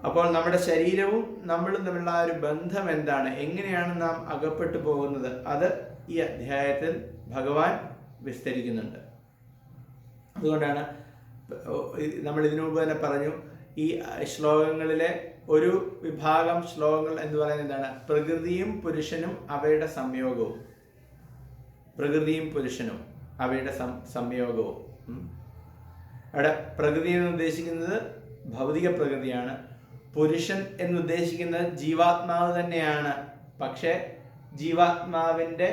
അപ്പോൾ നമ്മുടെ ശരീരവും നമ്മളും തമ്മിലുള്ള ആ ഒരു ബന്ധം എന്താണ്, എങ്ങനെയാണ് നാം അകപ്പെട്ടു പോകുന്നത്, അത് ഈ അധ്യായത്തിൽ ഭഗവാൻ വിസ്തരിക്കുന്നുണ്ട്. അതുകൊണ്ടാണ് നമ്മൾ ഇതിനു മുമ്പ് തന്നെ പറഞ്ഞു, ഈ ശ്ലോകങ്ങളിലെ ഒരു വിഭാഗം ശ്ലോകങ്ങൾ എന്ന് പറയുന്നത് എന്താണ്? പ്രകൃതിയും പുരുഷനും അവയുടെ സംയോഗവും. പ്രകൃതിയും പുരുഷനും അവയുടെ സംയോഗവും. അവിടെ പ്രകൃതി എന്ന് ഉദ്ദേശിക്കുന്നത് ഭൗതിക പ്രകൃതിയാണ്. പുരുഷൻ എന്നുദ്ദേശിക്കുന്നത് ജീവാത്മാവ് തന്നെയാണ്. പക്ഷേ ജീവാത്മാവിൻ്റെ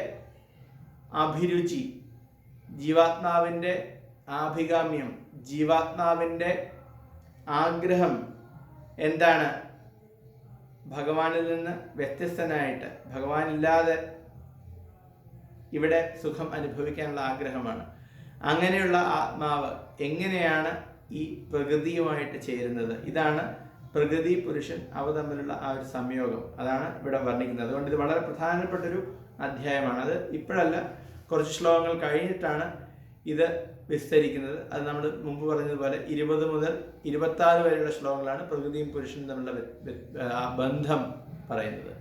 അഭിരുചി, ജീവാത്മാവിൻ്റെ ആഭികാമ്യം, ജീവാത്മാവിൻ്റെ ആഗ്രഹം എന്താണ്? ഭഗവാനിൽ നിന്ന് വ്യത്യസ്തനായിട്ട്, ഭഗവാനില്ലാതെ ഇവിടെ സുഖം അനുഭവിക്കാനുള്ള ആഗ്രഹമാണ്. അങ്ങനെയുള്ള ആത്മാവ് എങ്ങനെയാണ് ഈ പ്രകൃതിയുമായിട്ട് ചേരുന്നത്? ഇതാണ് പ്രകൃതി പുരുഷൻ അവ തമ്മിലുള്ള ആ ഒരു സംയോഗം. അതാണ് ഇവിടെ വർണ്ണിക്കുന്നത്. അതുകൊണ്ട് ഇത് വളരെ പ്രധാനപ്പെട്ടൊരു അധ്യായമാണ്. അത് ഇപ്പോഴല്ല, കുറച്ച് ശ്ലോകങ്ങൾ കഴിഞ്ഞിട്ടാണ് ഇത് വിസ്തരിക്കുന്നത്. അത് നമ്മൾ മുമ്പ് പറഞ്ഞതുപോലെ 20 മുതൽ 26 വരെയുള്ള ശ്ലോകങ്ങളാണ് പ്രകൃതിയും പുരുഷനും തമ്മിലുള്ള ബന്ധം പറയുന്നത്.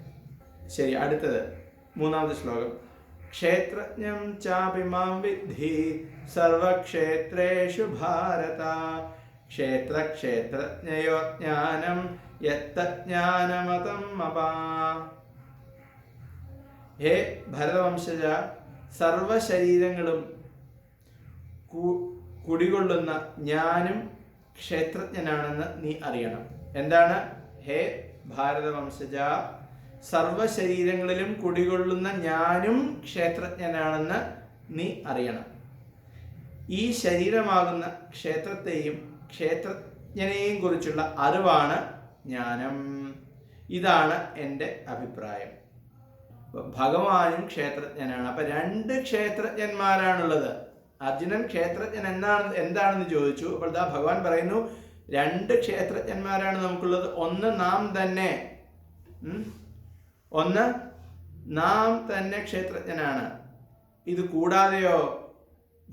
ശരി, അടുത്തത് 3-ാമത്തെ ശ്ലോകം. ക്ഷേത്രജ്ഞം ചാപിമാം വിദ്ധി സർവക്ഷേത്രേഷു ഭാരത ക്ഷേത്രജ്ഞയോ ജ്ഞാനം യത്തജ്ഞാനമതം അപാ. ഹേ ഭരതവംശജ, സർവശരീരങ്ങളും കുടികൊള്ളുന്ന ഞാനും ക്ഷേത്രജ്ഞനാണെന്ന് നീ അറിയണം. എന്താണ്? ഹേ ഭാരതവംശജ, സർവശരീരങ്ങളിലും കുടികൊള്ളുന്ന ഞാനും ക്ഷേത്രജ്ഞനാണെന്ന് നീ അറിയണം. ഈ ശരീരമാകുന്ന ക്ഷേത്രത്തെയും ക്ഷേത്രജ്ഞനെയും കുറിച്ചുള്ള അറിവാണ് ജ്ഞാനം. ഇതാണ് എൻ്റെ അഭിപ്രായം. ഭഗവാനും ക്ഷേത്രജ്ഞനാണ്. അപ്പൊ 2 ക്ഷേത്രജ്ഞന്മാരാണുള്ളത്. അർജുനൻ ക്ഷേത്രജ്ഞൻ എന്താണെന്ന് ചോദിച്ചു. അപ്പോൾ ഭഗവാൻ പറയുന്നു 2 ക്ഷേത്രജ്ഞന്മാരാണ് നമുക്കുള്ളത്. ഒന്ന് നാം തന്നെ, ഒന്ന്, നാം തന്നെ ക്ഷേത്രജ്ഞനാണ്. ഇത് കൂടാതെയോ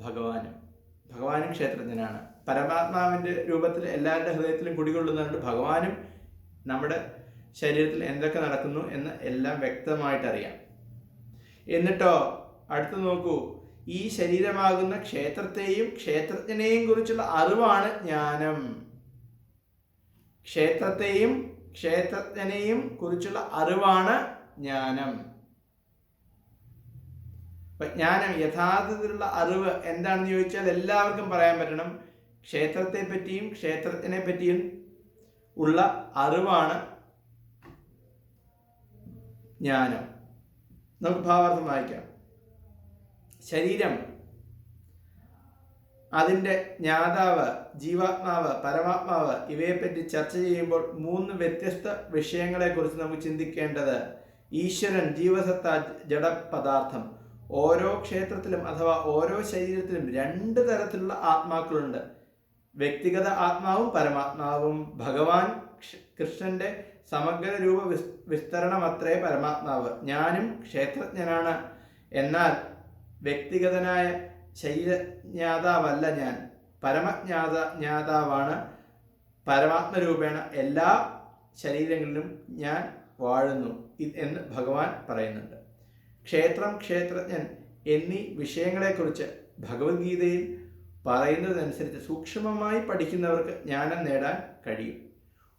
ഭഗവാനും ക്ഷേത്രജ്ഞനാണ്. പരമാത്മാവിൻ്റെ രൂപത്തിൽ എല്ലാവരുടെ ഹൃദയത്തിലും കുടികൊള്ളുന്നുണ്ട്. ഭഗവാനും നമ്മുടെ ശരീരത്തിൽ എന്തൊക്കെ നടക്കുന്നു എന്ന് എല്ലാം വ്യക്തമായിട്ട് അറിയാം. എന്നിട്ടോ അടുത്ത് നോക്കൂ, ഈ ശരീരമാകുന്ന ക്ഷേത്രത്തെയും ക്ഷേത്രജ്ഞനെയും കുറിച്ചുള്ള അറിവാണ് ജ്ഞാനം. ക്ഷേത്രത്തെയും ക്ഷേത്രജ്ഞനെയും കുറിച്ചുള്ള അറിവാണ് ജ്ഞാനം. ജ്ഞാനം, യഥാർത്ഥത്തിലുള്ള അറിവ് എന്താണെന്ന് ചോദിച്ചാൽ എല്ലാവർക്കും പറയാൻ പറ്റണം. ക്ഷേത്രത്തെ പറ്റിയും ക്ഷേത്രജ്ഞനെ പറ്റിയും ഉള്ള അറിവാണ് ജ്ഞാനം. നമുക്ക് ഭാവാർത്ഥം വായിക്കാം. ശരീരം, അതിൻ്റെ ജ്ഞാതാവ്, ജീവാത്മാവ്, പരമാത്മാവ് ഇവയെപ്പറ്റി ചർച്ച ചെയ്യുമ്പോൾ 3 വ്യത്യസ്ത വിഷയങ്ങളെക്കുറിച്ച് നമുക്ക് ചിന്തിക്കേണ്ടത്: ഈശ്വരൻ, ജീവസത്ത, ജഡപദാർത്ഥം. ഓരോ ക്ഷേത്രത്തിലും അഥവാ ഓരോ ശരീരത്തിലും 2 തരത്തിലുള്ള ആത്മാക്കളുണ്ട്. വ്യക്തിഗത ആത്മാവും പരമാത്മാവും. ഭഗവാൻ കൃഷ്ണന്റെ സമഗ്ര രൂപ വിസ്തരണമത്രേ പരമാത്മാവ്. ഞാനും ക്ഷേത്രജ്ഞനാണ്. എന്നാൽ വ്യക്തിഗതനായ ശരീരജ്ഞാതാവല്ല ഞാൻ. പരമജ്ഞാതാവാണ്. പരമാത്മരൂപേണ എല്ലാ ശരീരങ്ങളിലും ഞാൻ വാഴുന്നു എന്ന് ഭഗവാൻ പറയുന്നുണ്ട്. ക്ഷേത്രം, ക്ഷേത്രജ്ഞൻ എന്നീ വിഷയങ്ങളെക്കുറിച്ച് ഭഗവത്ഗീതയിൽ പറയുന്നതനുസരിച്ച് സൂക്ഷ്മമായി പഠിക്കുന്നവർക്ക് ജ്ഞാനം നേടാൻ കഴിയും.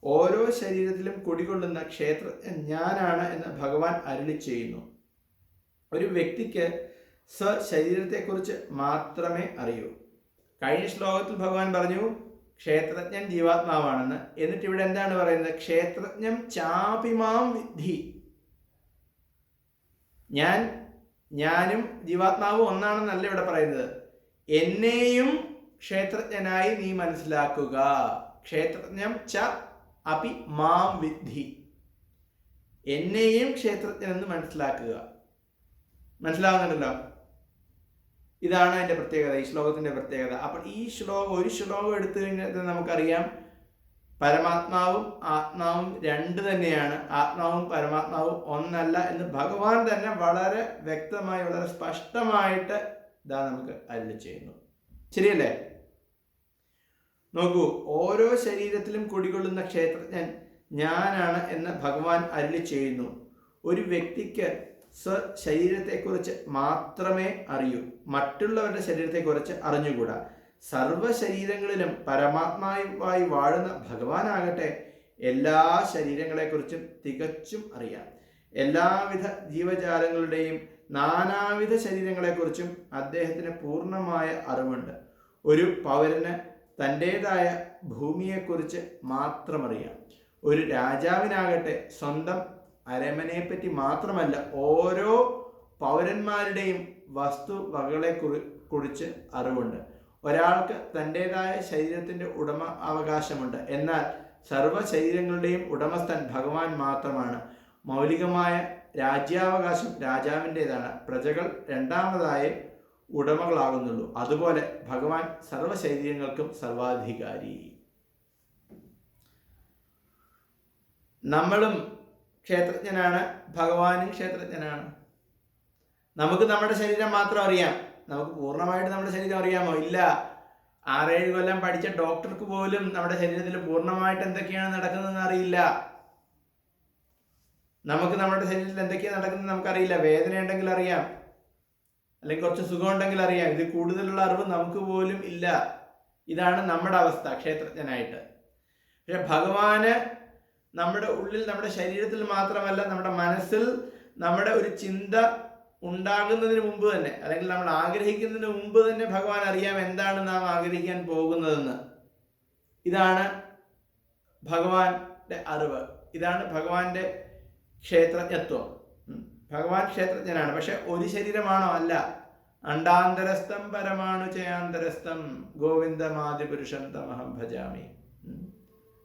ഓരോ ശരീരത്തിലും കുടികൊള്ളുന്ന ക്ഷേത്രജ്ഞൻ ഞാനാണ് എന്ന് ഭഗവാൻ അരുളി ചെയ്യുന്നു. ഒരു വ്യക്തിക്ക് സ്വശരീരത്തെക്കുറിച്ച് മാത്രമേ അറിയൂ. കഴിഞ്ഞ ശ്ലോകത്തിൽ ഭഗവാൻ പറഞ്ഞു ക്ഷേത്രജ്ഞൻ ജീവാത്മാവാണെന്ന്. എന്നിട്ട് ഇവിടെ എന്താണ് പറയുന്നത്? ക്ഷേത്രജ്ഞം ചാപിമാം വിദ്ധി. ഞാനും ജീവാത്മാവും ഒന്നാണെന്നല്ല ഇവിടെ പറയുന്നത്. എന്നെയും ക്ഷേത്രജ്ഞനായി നീ മനസ്സിലാക്കുക. ക്ഷേത്രജ്ഞം ച അപി മാം വിദ്ധി. എന്നെയും ക്ഷേത്രജ്ഞനെന്ന് മനസ്സിലാക്കുക. മനസ്സിലാവുന്നുണ്ടല്ലോ? ഇതാണ് അതിൻ്റെ പ്രത്യേകത, ഈ ശ്ലോകത്തിൻ്റെ പ്രത്യേകത. അപ്പോൾ ഈ ഒരു ശ്ലോകം എടുത്തു കഴിഞ്ഞാൽ നമുക്കറിയാം പരമാത്മാവും ആത്മാവും 2 തന്നെയാണ്. ആത്മാവും പരമാത്മാവും ഒന്നല്ല എന്ന് ഭഗവാൻ തന്നെ വളരെ വ്യക്തമായി, വളരെ സ്പഷ്ടമായിട്ട് ഇതാ നമുക്ക് അരുളി ചെയ്യുന്നു. ശരിയല്ലേ? നോക്കൂ, ഓരോ ശരീരത്തിലും കുടികൊള്ളുന്ന ക്ഷേത്രജ്ഞൻ ഞാനാണ് എന്ന് ഭഗവാൻ അരുളി ചെയ്യുന്നു. ഒരു വ്യക്തിക്ക് സ്വശരീരത്തെക്കുറിച്ച് മാത്രമേ അറിയൂ. മറ്റുള്ളവരുടെ ശരീരത്തെക്കുറിച്ച് അറിഞ്ഞുകൂടാ. സർവശരീരങ്ങളിലും പരമാത്മാവായി വാഴുന്ന ഭഗവാനാകട്ടെ എല്ലാ ശരീരങ്ങളെക്കുറിച്ചും തികച്ചും അറിയാം. എല്ലാവിധ ജീവജാലങ്ങളുടെയും നാനാവിധ ശരീരങ്ങളെക്കുറിച്ചും അദ്ദേഹത്തിന് പൂർണ്ണമായ അറിവുണ്ട്. ഒരു പൗരന് തൻ്റേതായ ഭൂമിയെക്കുറിച്ച് മാത്രമറിയാം. ഒരു രാജാവിനാകട്ടെ സ്വന്തം അരമനയെപ്പറ്റി മാത്രമല്ല ഓരോ പൗരന്മാരുടെയും വസ്തുവകളെ കുറിച്ച് അറിവുണ്ട്. ഒരാൾക്ക് തൻ്റേതായ ശരീരത്തിൻ്റെ അവകാശമുണ്ട്. എന്നാൽ സർവ്വ ശരീരങ്ങളുടെയും ഉടമസ്ഥൻ ഭഗവാൻ മാത്രമാണ്. മൗലികമായ രാജ്യാവകാശം രാജാവിൻ്റേതാണ്. പ്രജകൾ രണ്ടാമതായി ഉടമകളാകുന്നുള്ളൂ. അതുപോലെ ഭഗവാൻ സർവ്വ ശരീരങ്ങൾക്കും സർവാധികാരി. നമ്മളും ക്ഷേത്രജ്ഞനാണ്, ഭഗവാനും ക്ഷേത്രജ്ഞനാണ്. നമുക്ക് നമ്മുടെ ശരീരം മാത്രം അറിയാം. നമുക്ക് പൂർണ്ണമായിട്ട് നമ്മുടെ ശരീരം അറിയാമോ? ഇല്ല. 6-7 കൊല്ലം പഠിച്ച ഡോക്ടർക്ക് പോലും നമ്മുടെ ശരീരത്തിൽ പൂർണ്ണമായിട്ട് എന്തൊക്കെയാണ് നടക്കുന്നതെന്ന് അറിയില്ല. നമുക്ക് നമ്മുടെ ശരീരത്തിൽ എന്തൊക്കെയാണ് നടക്കുന്നത് നമുക്കറിയില്ല. വേദന ഉണ്ടെങ്കിൽ അറിയാം, അല്ലെങ്കിൽ കുറച്ച് സുഖം ഉണ്ടെങ്കിൽ അറിയാം. ഇത് കൂടുതലുള്ള അറിവ് നമുക്ക് പോലും ഇല്ല. ഇതാണ് നമ്മുടെ അവസ്ഥ ക്ഷേത്രജ്ഞനായിട്ട്. പക്ഷെ ഭഗവാന് നമ്മുടെ ഉള്ളിൽ, നമ്മുടെ ശരീരത്തിൽ മാത്രമല്ല, നമ്മുടെ മനസ്സിൽ നമ്മുടെ ഒരു ചിന്ത ഉണ്ടാകുന്നതിന് മുമ്പ് തന്നെ, അല്ലെങ്കിൽ നമ്മൾ ആഗ്രഹിക്കുന്നതിന് മുമ്പ് തന്നെ ഭഗവാൻ അറിയാം എന്താണ് നാം ആഗ്രഹിക്കാൻ പോകുന്നതെന്ന്. ഇതാണ് ഭഗവാന്റെ അറിവ്. ഇതാണ് ഭഗവാന്റെ ക്ഷേത്രജ്ഞത്വം. ഭഗവാൻ ക്ഷേത്രജ്ഞനാണ്. പക്ഷെ ഒരു ശരീരമാണോ? അല്ല. അണ്ടാന്തരസ്ഥം പരമാണു ചയാന്തരസ്ഥം ഗോവിന്ദമാദിപുരുഷം തമഹം ഭജാമി.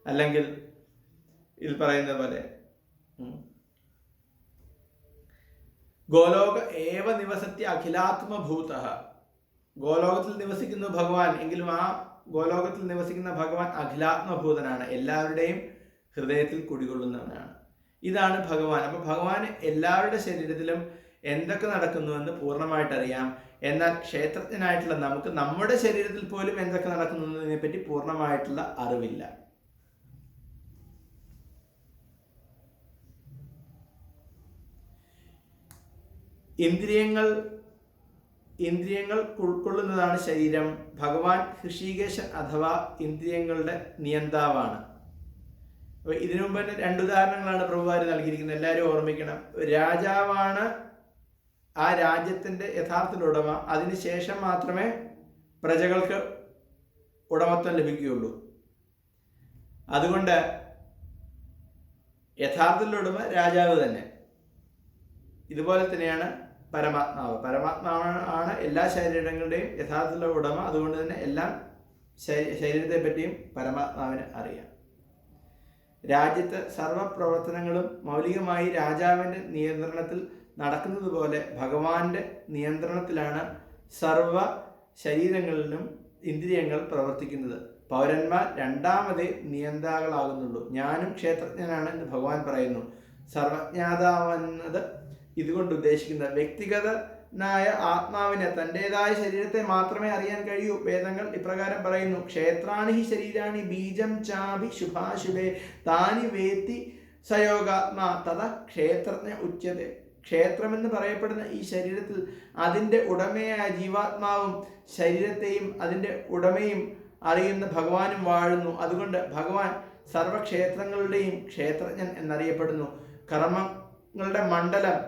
അല്ലെങ്കിൽ ഇതിൽ പറയുന്ന പോലെ ഗോലോക ഏവ നിവസത്തി അഖിലാത്മഭൂത. ഗോലോകത്തിൽ നിവസിക്കുന്നു ഭഗവാൻ. എങ്കിലും ആ ഗോലോകത്തിൽ നിവസിക്കുന്ന ഭഗവാൻ അഖിലാത്മഭൂതനാണ്. എല്ലാവരുടെയും ഹൃദയത്തിൽ കുടികൊള്ളുന്നവനാണ്. ഇതാണ് ഭഗവാൻ. അപ്പോൾ ഭഗവാൻ എല്ലാവരുടെ ശരീരത്തിലും എന്തൊക്കെ നടക്കുന്നുവെന്ന് പൂർണ്ണമായിട്ട് അറിയാം. എന്നാൽ ക്ഷേത്രജ്ഞനായിട്ടുള്ള നമുക്ക് നമ്മുടെ ശരീരത്തിൽ പോലും എന്തൊക്കെ നടക്കുന്നു എന്നതിനെ പറ്റി പൂർണ്ണമായിട്ടുള്ള അറിവില്ല. ഇന്ദ്രിയങ്ങൾ ഉൾക്കൊള്ളുന്നതാണ് ശരീരം. ഭഗവാൻ ഹൃഷികേശൻ അഥവാ ഇന്ദ്രിയങ്ങളുടെ നിയന്താവാണ്. അപ്പോൾ ഇതിനു മുമ്പ് തന്നെ 2 ഉദാഹരണങ്ങളാണ് പ്രഭുപാര് നൽകിയിരിക്കുന്നത്. എല്ലാവരും ഓർമ്മിക്കണം. രാജാവാണ് ആ രാജ്യത്തിൻ്റെ യഥാർത്ഥ ഉടമ. അതിനുശേഷം മാത്രമേ പ്രജകൾക്ക് ഉടമത്വം ലഭിക്കുകയുള്ളൂ. അതുകൊണ്ട് യഥാർത്ഥ ഉടമ രാജാവ് തന്നെ. ഇതുപോലെ തന്നെയാണ് പരമാത്മാവ്. പരമാത്മാവാണ് എല്ലാ ശരീരങ്ങളുടെയും യഥാർത്ഥ ഉടമ. അതുകൊണ്ട് തന്നെ എല്ലാം ശരീരത്തെ പറ്റിയും പരമാത്മാവിന് അറിയാം. രാജ്യത്തെ സർവപ്രവർത്തനങ്ങളും മൗലികമായി രാജാവിൻ്റെ നിയന്ത്രണത്തിൽ നടക്കുന്നത് പോലെ ഭഗവാന്റെ നിയന്ത്രണത്തിലാണ് സർവ ശരീരങ്ങളിലും ഇന്ദ്രിയങ്ങൾ പ്രവർത്തിക്കുന്നത്. പൗരന്മാർ രണ്ടാമതേ നിയന്താക്കളാകുന്നുള്ളൂ. ഞാനും ക്ഷേത്രജ്ഞനാണ് എന്ന് ഭഗവാൻ പറയുന്നു. സർവജ്ഞാതാവെന്നത് ഇതുകൊണ്ട് ഉദ്ദേശിക്കുന്നത് വ്യക്തിഗതനായ ആത്മാവിന് തൻ്റെതായ ശരീരത്തെ മാത്രമേ അറിയാൻ കഴിയൂ. വേദങ്ങൾ ഇപ്രകാരം പറയുന്നു: ക്ഷേത്രാണി ഹി ശരീരാണി ബീജം ചാഭി ശുഭാശുഭേ താനി വേത്തി സയോഗാത്മാ തഥ ക്ഷേത്രജ്ഞ ഉച്യത്തെ. ക്ഷേത്രമെന്ന് പറയപ്പെടുന്ന ഈ ശരീരത്തിൽ അതിൻ്റെ ഉടമയായ ജീവാത്മാവും ശരീരത്തെയും അതിൻ്റെ ഉടമയും അറിയുന്ന ഭഗവാനും വാഴുന്നു. അതുകൊണ്ട് ഭഗവാൻ സർവക്ഷേത്രങ്ങളുടെയും ക്ഷേത്രജ്ഞൻ എന്നറിയപ്പെടുന്നു. കർമ്മങ്ങളുടെ മണ്ഡലം,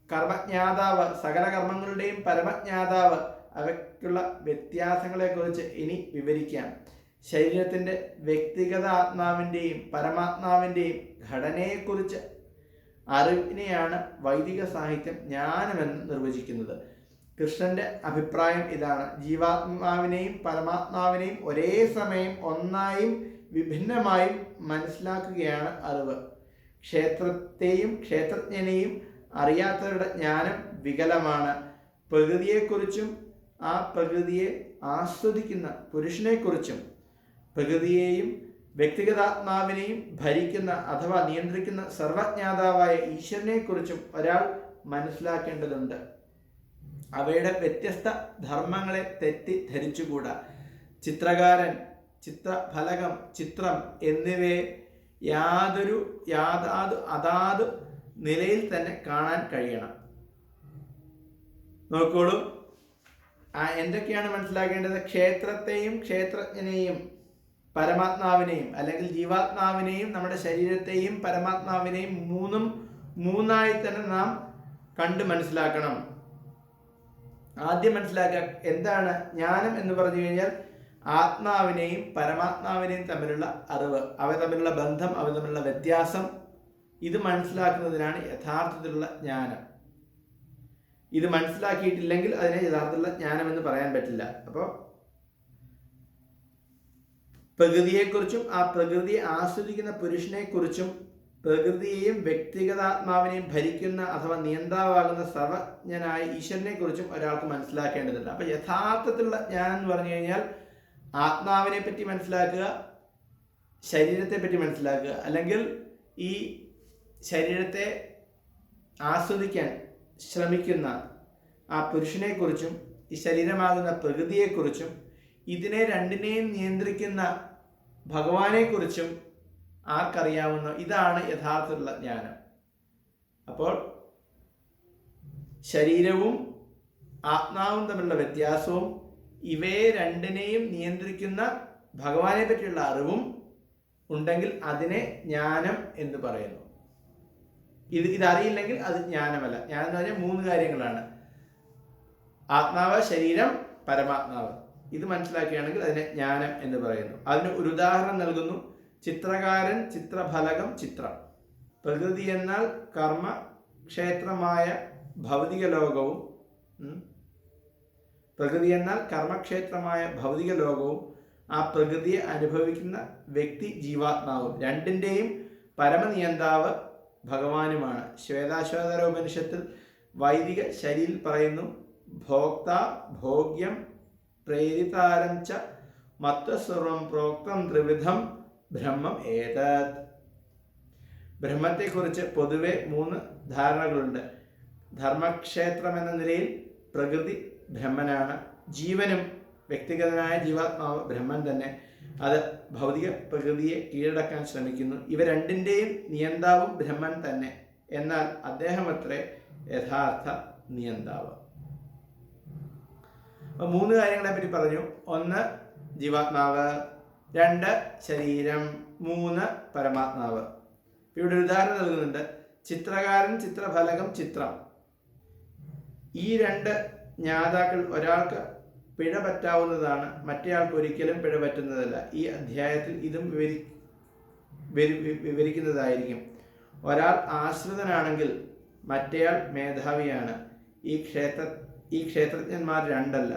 കർമ്മജ്ഞാതാവ്, സകല കർമ്മങ്ങളുടെയും പരമജ്ഞാതാവ്. അവയ്ക്കുള്ള വ്യത്യാസങ്ങളെക്കുറിച്ച് ഇനി വിവരിക്കാം. ശരീരത്തിൻ്റെ വ്യക്തിഗത ആത്മാവിൻ്റെയും പരമാത്മാവിൻ്റെയും ഘടനയെക്കുറിച്ച് അറിവിനെയാണ് വൈദിക സാഹിത്യം ജ്ഞാനമെന്ന് നിർവചിക്കുന്നത്. കൃഷ്ണന്റെ അഭിപ്രായം ഇതാണ്: ജീവാത്മാവിനെയും പരമാത്മാവിനെയും ഒരേ സമയം ഒന്നായും വിഭിന്നമായും മനസ്സിലാക്കുകയാണ് അറിവ്. ക്ഷേത്രത്തെയും ക്ഷേത്രജ്ഞനെയും അറിയാത്തവരുടെ ജ്ഞാനം വികലമാണ്. പ്രകൃതിയെക്കുറിച്ചും ആ പ്രകൃതിയെ ആസ്വദിക്കുന്ന പുരുഷനെക്കുറിച്ചും പ്രകൃതിയെയും വ്യക്തിഗതാത്മാവിനെയും ഭരിക്കുന്ന അഥവാ നിയന്ത്രിക്കുന്ന സർവജ്ഞാതാവായ ഈശ്വരനെക്കുറിച്ചും ഒരാൾ മനസ്സിലാക്കേണ്ടതുണ്ട്. അവയുടെ വ്യത്യസ്ത ധർമ്മങ്ങളെ തെറ്റിദ്ധരിച്ചുകൂടാ. ചിത്രകാരൻ, ചിത്രഫലകം, ചിത്രം എന്നിവയെ അതാത് നിലയിൽ തന്നെ കാണാൻ കഴിയണം. നോക്കോളൂ, എന്തൊക്കെയാണ് മനസ്സിലാക്കേണ്ടത്? ക്ഷേത്രത്തെയും ക്ഷേത്രജ്ഞനെയും പരമാത്മാവിനെയും അല്ലെങ്കിൽ ജീവാത്മാവിനെയും നമ്മുടെ ശരീരത്തെയും പരമാത്മാവിനെയും മൂന്നായി തന്നെ നാം കണ്ട് മനസ്സിലാക്കണം. ആദ്യം മനസ്സിലാക്കുക, എന്താണ് ജ്ഞാനം എന്ന് പറഞ്ഞു കഴിഞ്ഞാൽ ആത്മാവിനെയും പരമാത്മാവിനെയും തമ്മിലുള്ള അറിവ്, അവ തമ്മിലുള്ള ബന്ധം, അവ തമ്മിലുള്ള വ്യത്യാസം, ഇത് മനസ്സിലാക്കുന്നതിനാണ് യഥാർത്ഥത്തിലുള്ള ജ്ഞാനം. ഇത് മനസ്സിലാക്കിയിട്ടില്ലെങ്കിൽ അതിനെ യഥാർത്ഥത്തിലുള്ള ജ്ഞാനം എന്ന് പറയാൻ പറ്റില്ല. അപ്പോൾ പ്രകൃതിയെക്കുറിച്ചും ആ പ്രകൃതിയെ ആസ്വദിക്കുന്ന പുരുഷനെക്കുറിച്ചും പ്രകൃതിയെയും വ്യക്തിഗതാത്മാവിനെയും ഭരിക്കുന്ന അഥവാ നിയന്താവാകുന്ന സർവജ്ഞനായ ഈശ്വരനെക്കുറിച്ചും ഒരാൾക്ക് മനസ്സിലാക്കേണ്ടതുണ്ട്. അപ്പോൾ യഥാർത്ഥത്തിലുള്ള ജ്ഞാനം എന്ന് പറഞ്ഞു കഴിഞ്ഞാൽ ആത്മാവിനെ പറ്റി മനസ്സിലാക്കുക, ശരീരത്തെ പറ്റി മനസ്സിലാക്കുക, അല്ലെങ്കിൽ ഈ ശരീരത്തെ ആസ്വദിക്കാൻ ശ്രമിക്കുന്ന ആ പുരുഷനെക്കുറിച്ചും ഈ ശരീരമാകുന്ന പ്രകൃതിയെക്കുറിച്ചും ഇതിനെ രണ്ടിനെയും നിയന്ത്രിക്കുന്ന ഭഗവാനെക്കുറിച്ചും ആർക്കറിയാവുന്ന ഇതാണ് യഥാർത്ഥത്തിലുള്ള ജ്ഞാനം. അപ്പോൾ ശരീരവും ആത്മാവും തമ്മിലുള്ള വ്യത്യാസവും ഇവയെ രണ്ടിനെയും നിയന്ത്രിക്കുന്ന ഭഗവാനെ പറ്റിയുള്ള അറിവും ഉണ്ടെങ്കിൽ അതിനെ ജ്ഞാനം എന്ന് പറയുന്നു. ഇതറിയില്ലെങ്കിൽ അത് ജ്ഞാനമല്ല. ജ്ഞാനം എന്ന് പറഞ്ഞാൽ 3 കാര്യങ്ങളാണ്: ആത്മാവ്, ശരീരം, പരമാത്മാവ്. ഇത് മനസ്സിലാക്കുകയാണെങ്കിൽ അതിനെ ജ്ഞാനം എന്ന് പറയുന്നു. അതിന് ഒരു ഉദാഹരണം നൽകുന്നു: ചിത്രകാരൻ, ചിത്രഫലകം, ചിത്രം. പ്രകൃതി എന്നാൽ കർമ്മക്ഷേത്രമായ ഭൗതിക ലോകവും ആ പ്രകൃതിയെ അനുഭവിക്കുന്ന വ്യക്തി ജീവാത്മാവും രണ്ടിൻ്റെയും പരമനിയന്താവ് ഭഗവാനുമാണ്. ശ്വേതാശ്വതര ഉപനിഷത്തിൽ വൈദിക ശൈലിയിൽ പറയുന്നു: ഭോക്ത ഭോഗ്യം പ്രേരിതാരം ച മത്വസ്വരം പ്രോക്തം ത്രിവിധം ബ്രഹ്മം ഏതത്. ബ്രഹ്മത്തെക്കുറിച്ച് പൊതുവെ 3 ധാരണകളുണ്ട്. ധർമ്മക്ഷേത്രം എന്ന നിലയിൽ പ്രകൃതി ബ്രഹ്മനാണ്. ജീവനും വ്യക്തിഗതനായ ജീവാത്മാവ് ബ്രഹ്മൻ തന്നെ. അത് ഭൗതിക പ്രകൃതിയെ കീഴടക്കാൻ ശ്രമിക്കുന്നു. ഇവ രണ്ടിൻ്റെയും നിയന്താവും ബ്രഹ്മൻ തന്നെ. എന്നാൽ അദ്ദേഹമത്രേ യഥാർത്ഥ നിയന്താവ്. അപ്പോൾ 3 കാര്യങ്ങളെ പറ്റി പറഞ്ഞു. 1 ജീവാത്മാവ്, 2 ശരീരം, 3 പരമാത്മാവ്. ഇവിടെ ഒരു ഉദാഹരണം നൽകുന്നുണ്ട്. ചിത്രകാരൻ, ചിത്രഫലകം, ചിത്രം. ഈ 2 ജ്ഞാതാക്കൾ ഒരാൾക്ക് പിഴ പറ്റാവുന്നതാണ്, മറ്റേയാൾക്ക് ഒരിക്കലും പിഴ പറ്റുന്നതല്ല. ഈ അധ്യായത്തിൽ ഇതും വിവരിക്കുന്നതായിരിക്കും. ഒരാൾ ആശ്രിതനാണെങ്കിൽ മറ്റേയാൾ മേധാവിയാണ്. ഈ ക്ഷേത്രജ്ഞന്മാർ 2 അല്ല,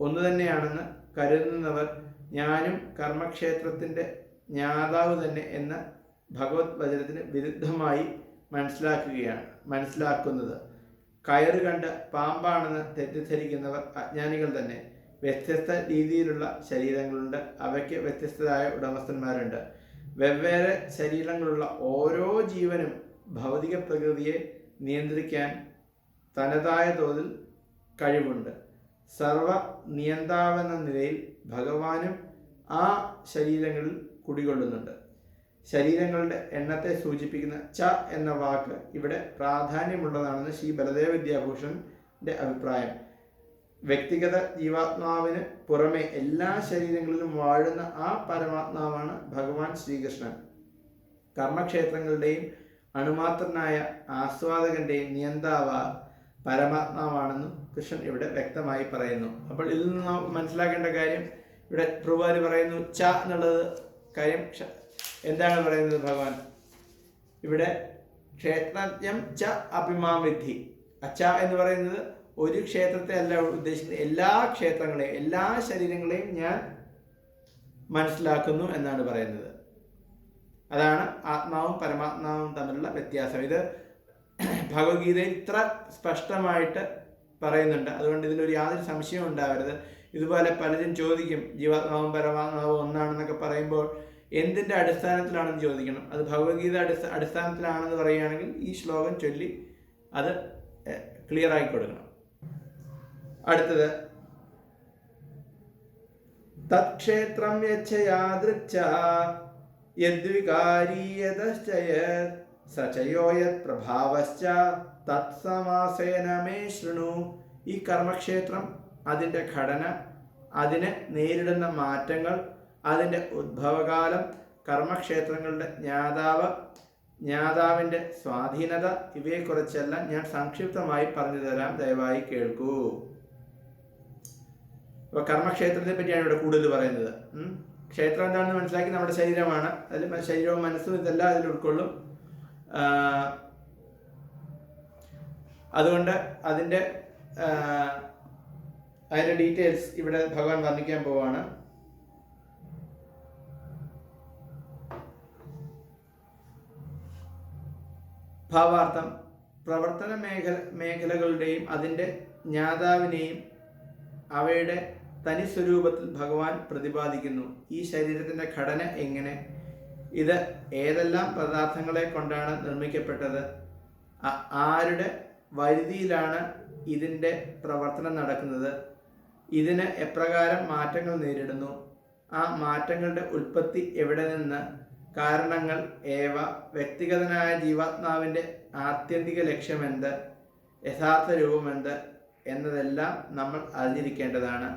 ഒന്ന് തന്നെയാണെന്ന് കരുതുന്നവർ ഞാനും കർമ്മക്ഷേത്രത്തിൻ്റെ ജ്ഞാതാവ് തന്നെ എന്ന ഭഗവത് വചനത്തിന് വിരുദ്ധമായി മനസ്സിലാക്കുന്നത്. കയറ് കണ്ട് പാമ്പാണെന്ന് തെറ്റിദ്ധരിക്കുന്നവർ അജ്ഞാനികൾ തന്നെ. വ്യത്യസ്ത രീതിയിലുള്ള ശരീരങ്ങളുണ്ട്. അവയ്ക്ക് വ്യത്യസ്തരായ ഉടമസ്ഥന്മാരുണ്ട്. വെവ്വേറെ ശരീരങ്ങളുള്ള ഓരോ ജീവനും ഭൗതിക പ്രകൃതിയെ നിയന്ത്രിക്കാൻ തനതായ തോതിൽ കഴിവുണ്ട്. സർവ നിയന്താവെന്ന നിലയിൽ ഭഗവാനും ആ ശരീരങ്ങളിൽ കുടികൊള്ളുന്നുണ്ട്. ശരീരങ്ങളുടെ എണ്ണത്തെ സൂചിപ്പിക്കുന്ന ച എന്ന വാക്ക് ഇവിടെ പ്രാധാന്യമുള്ളതാണെന്ന് ശ്രീ ബലദേവ വിദ്യാഭൂഷണന്റെ അഭിപ്രായം. വ്യക്തിഗത ജീവാത്മാവിന് പുറമെ എല്ലാ ശരീരങ്ങളിലും വാഴുന്ന ആ പരമാത്മാവാണ് ഭഗവാൻ ശ്രീകൃഷ്ണൻ. കർമ്മക്ഷേത്രങ്ങളുടെയും അണുമാത്രനായ ആസ്വാദകന്റെയും നിയന്താവ പരമാത്മാവാണെന്നും കൃഷ്ണൻ ഇവിടെ വ്യക്തമായി പറയുന്നു. അപ്പോൾ ഇതിൽ നിന്ന് മനസ്സിലാക്കേണ്ട കാര്യം, ഇവിടെ പ്രഭുപാദ് പറയുന്നു ച എന്നുള്ളത് കാര്യം എന്താണ് പറയുന്നത് ഭഗവാൻ? ഇവിടെ ക്ഷേത്രജ്ഞം ച അഭിമാം വിദ്ധി. അച്ച എന്ന് പറയുന്നത് ഒരു ക്ഷേത്രത്തെ അല്ല ഉദ്ദേശിക്കുന്നത്, എല്ലാ ക്ഷേത്രങ്ങളെയും എല്ലാ ശരീരങ്ങളെയും ഞാൻ മനസ്സിലാക്കുന്നു എന്നാണ് പറയുന്നത്. അതാണ് ആത്മാവും പരമാത്മാവും തമ്മിലുള്ള വ്യത്യാസം. ഇത് ഭഗവത്ഗീതയിൽ ഇത്ര സ്പഷ്ടമായിട്ട് പറയുന്നുണ്ട്. അതുകൊണ്ട് ഇതിലൊരു യാതൊരു സംശയവും ഉണ്ടാവരുത്. ഇതുപോലെ പലരും ചോദിക്കും, ജീവാത്മാവും പരമാത്മാവും ഒന്നാണെന്നൊക്കെ പറയുമ്പോൾ എന്തിൻ്റെ അടിസ്ഥാനത്തിലാണെന്ന് ചോദിക്കണം. അത് ഭഗവത്ഗീത അടിസ്ഥാനത്തിലാണെന്ന് പറയുകയാണെങ്കിൽ ഈ ശ്ലോകം ചൊല്ലി അത് ക്ലിയർ ആയി കൊടുക്കണം. അടുത്തത് തത്ക്ഷേത്രം യച്ഛയാദൃച്ഛ യദ്വികാരീയതശ്ചയത് സചയോയത് പ്രഭാവശ്ച തത്സമാസേന മേ ശൃണു. ഈ കർമ്മക്ഷേത്രം, അതിൻ്റെ ഘടന, അതിന് നേരിടുന്ന മാറ്റങ്ങൾ, അതിൻ്റെ ഉദ്ഭവകാലം, കർമ്മക്ഷേത്രങ്ങളുടെ ജ്ഞാതാവിൻ്റെ സ്വാധീനത, ഇവയെക്കുറിച്ചെല്ലാം ഞാൻ സംക്ഷിപ്തമായി പറഞ്ഞു തരാം, ദയവായി കേൾക്കൂ. അപ്പോൾ കർമ്മക്ഷേത്രത്തെ പറ്റിയാണ് ഇവിടെ കൂടുതൽ പറയുന്നത്. ക്ഷേത്രം എന്താണെന്ന് മനസ്സിലാക്കി, നമ്മുടെ ശരീരമാണ്. അതിൽ ശരീരവും മനസ്സും ഇതെല്ലാം അതിൽ ഉൾക്കൊള്ളും. അതുകൊണ്ട് അതിൻ്റെ ഡീറ്റെയിൽസ് ഇവിടെ ഭഗവാൻ വർണ്ണിക്കാൻ പോവാണ്. ഭാവാർത്ഥം: പ്രവർത്തന മേഖലകളുടെയും അതിൻ്റെ ജ്ഞാതാവിനെയും അവയുടെ തനിസ്വരൂപത്തിൽ ഭഗവാൻ പ്രതിപാദിക്കുന്നു. ഈ ശരീരത്തിൻ്റെ ഘടന എങ്ങനെ, ഇത് ഏതെല്ലാം പദാർത്ഥങ്ങളെ കൊണ്ടാണ് നിർമ്മിക്കപ്പെട്ടത്, ആരുടെ വരുതിയിലാണ് ഇതിൻ്റെ പ്രവർത്തനം നടക്കുന്നത്, ഇതിന് എപ്രകാരം മാറ്റങ്ങൾ നേരിടുന്നു, ആ മാറ്റങ്ങളുടെ ഉൽപ്പത്തി എവിടെ നിന്ന്, കാരണങ്ങൾ ഏവ, വ്യക്തിഗതനായ ജീവാത്മാവിൻ്റെ ആത്യന്തിക ലക്ഷ്യമെന്ത്, യഥാർത്ഥ രൂപമെന്ത് എന്നതെല്ലാം നമ്മൾ അറിഞ്ഞിരിക്കേണ്ടതാണ്.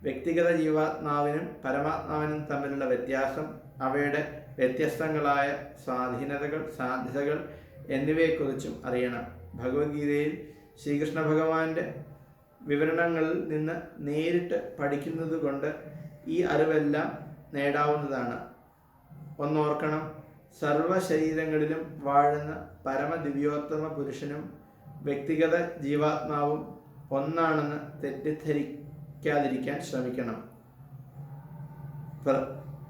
വ്യക്തിഗത ജീവാത്മാവിനും പരമാത്മാവിനും തമ്മിലുള്ള വ്യത്യാസം, അവയുടെ വ്യത്യസ്തങ്ങളായ സ്വാധീനതകൾ, സാധ്യതകൾ എന്നിവയെക്കുറിച്ചും അറിയണം. ഭഗവത്ഗീതയിൽ ശ്രീകൃഷ്ണ ഭഗവാന്റെ വിവരണങ്ങളിൽ നിന്ന് നേരിട്ട് പഠിക്കുന്നത് കൊണ്ട് ഈ അറിവെല്ലാം നേടാവുന്നതാണ്. ഒന്നോർക്കണം, സർവശരീരങ്ങളിലും വാഴുന്ന പരമദിവ്യോത്തമ പുരുഷനും വ്യക്തിഗത ജീവാത്മാവും ഒന്നാണെന്ന് തെറ്റിദ്ധരിക്കാതിരിക്കാൻ ശ്രമിക്കണം.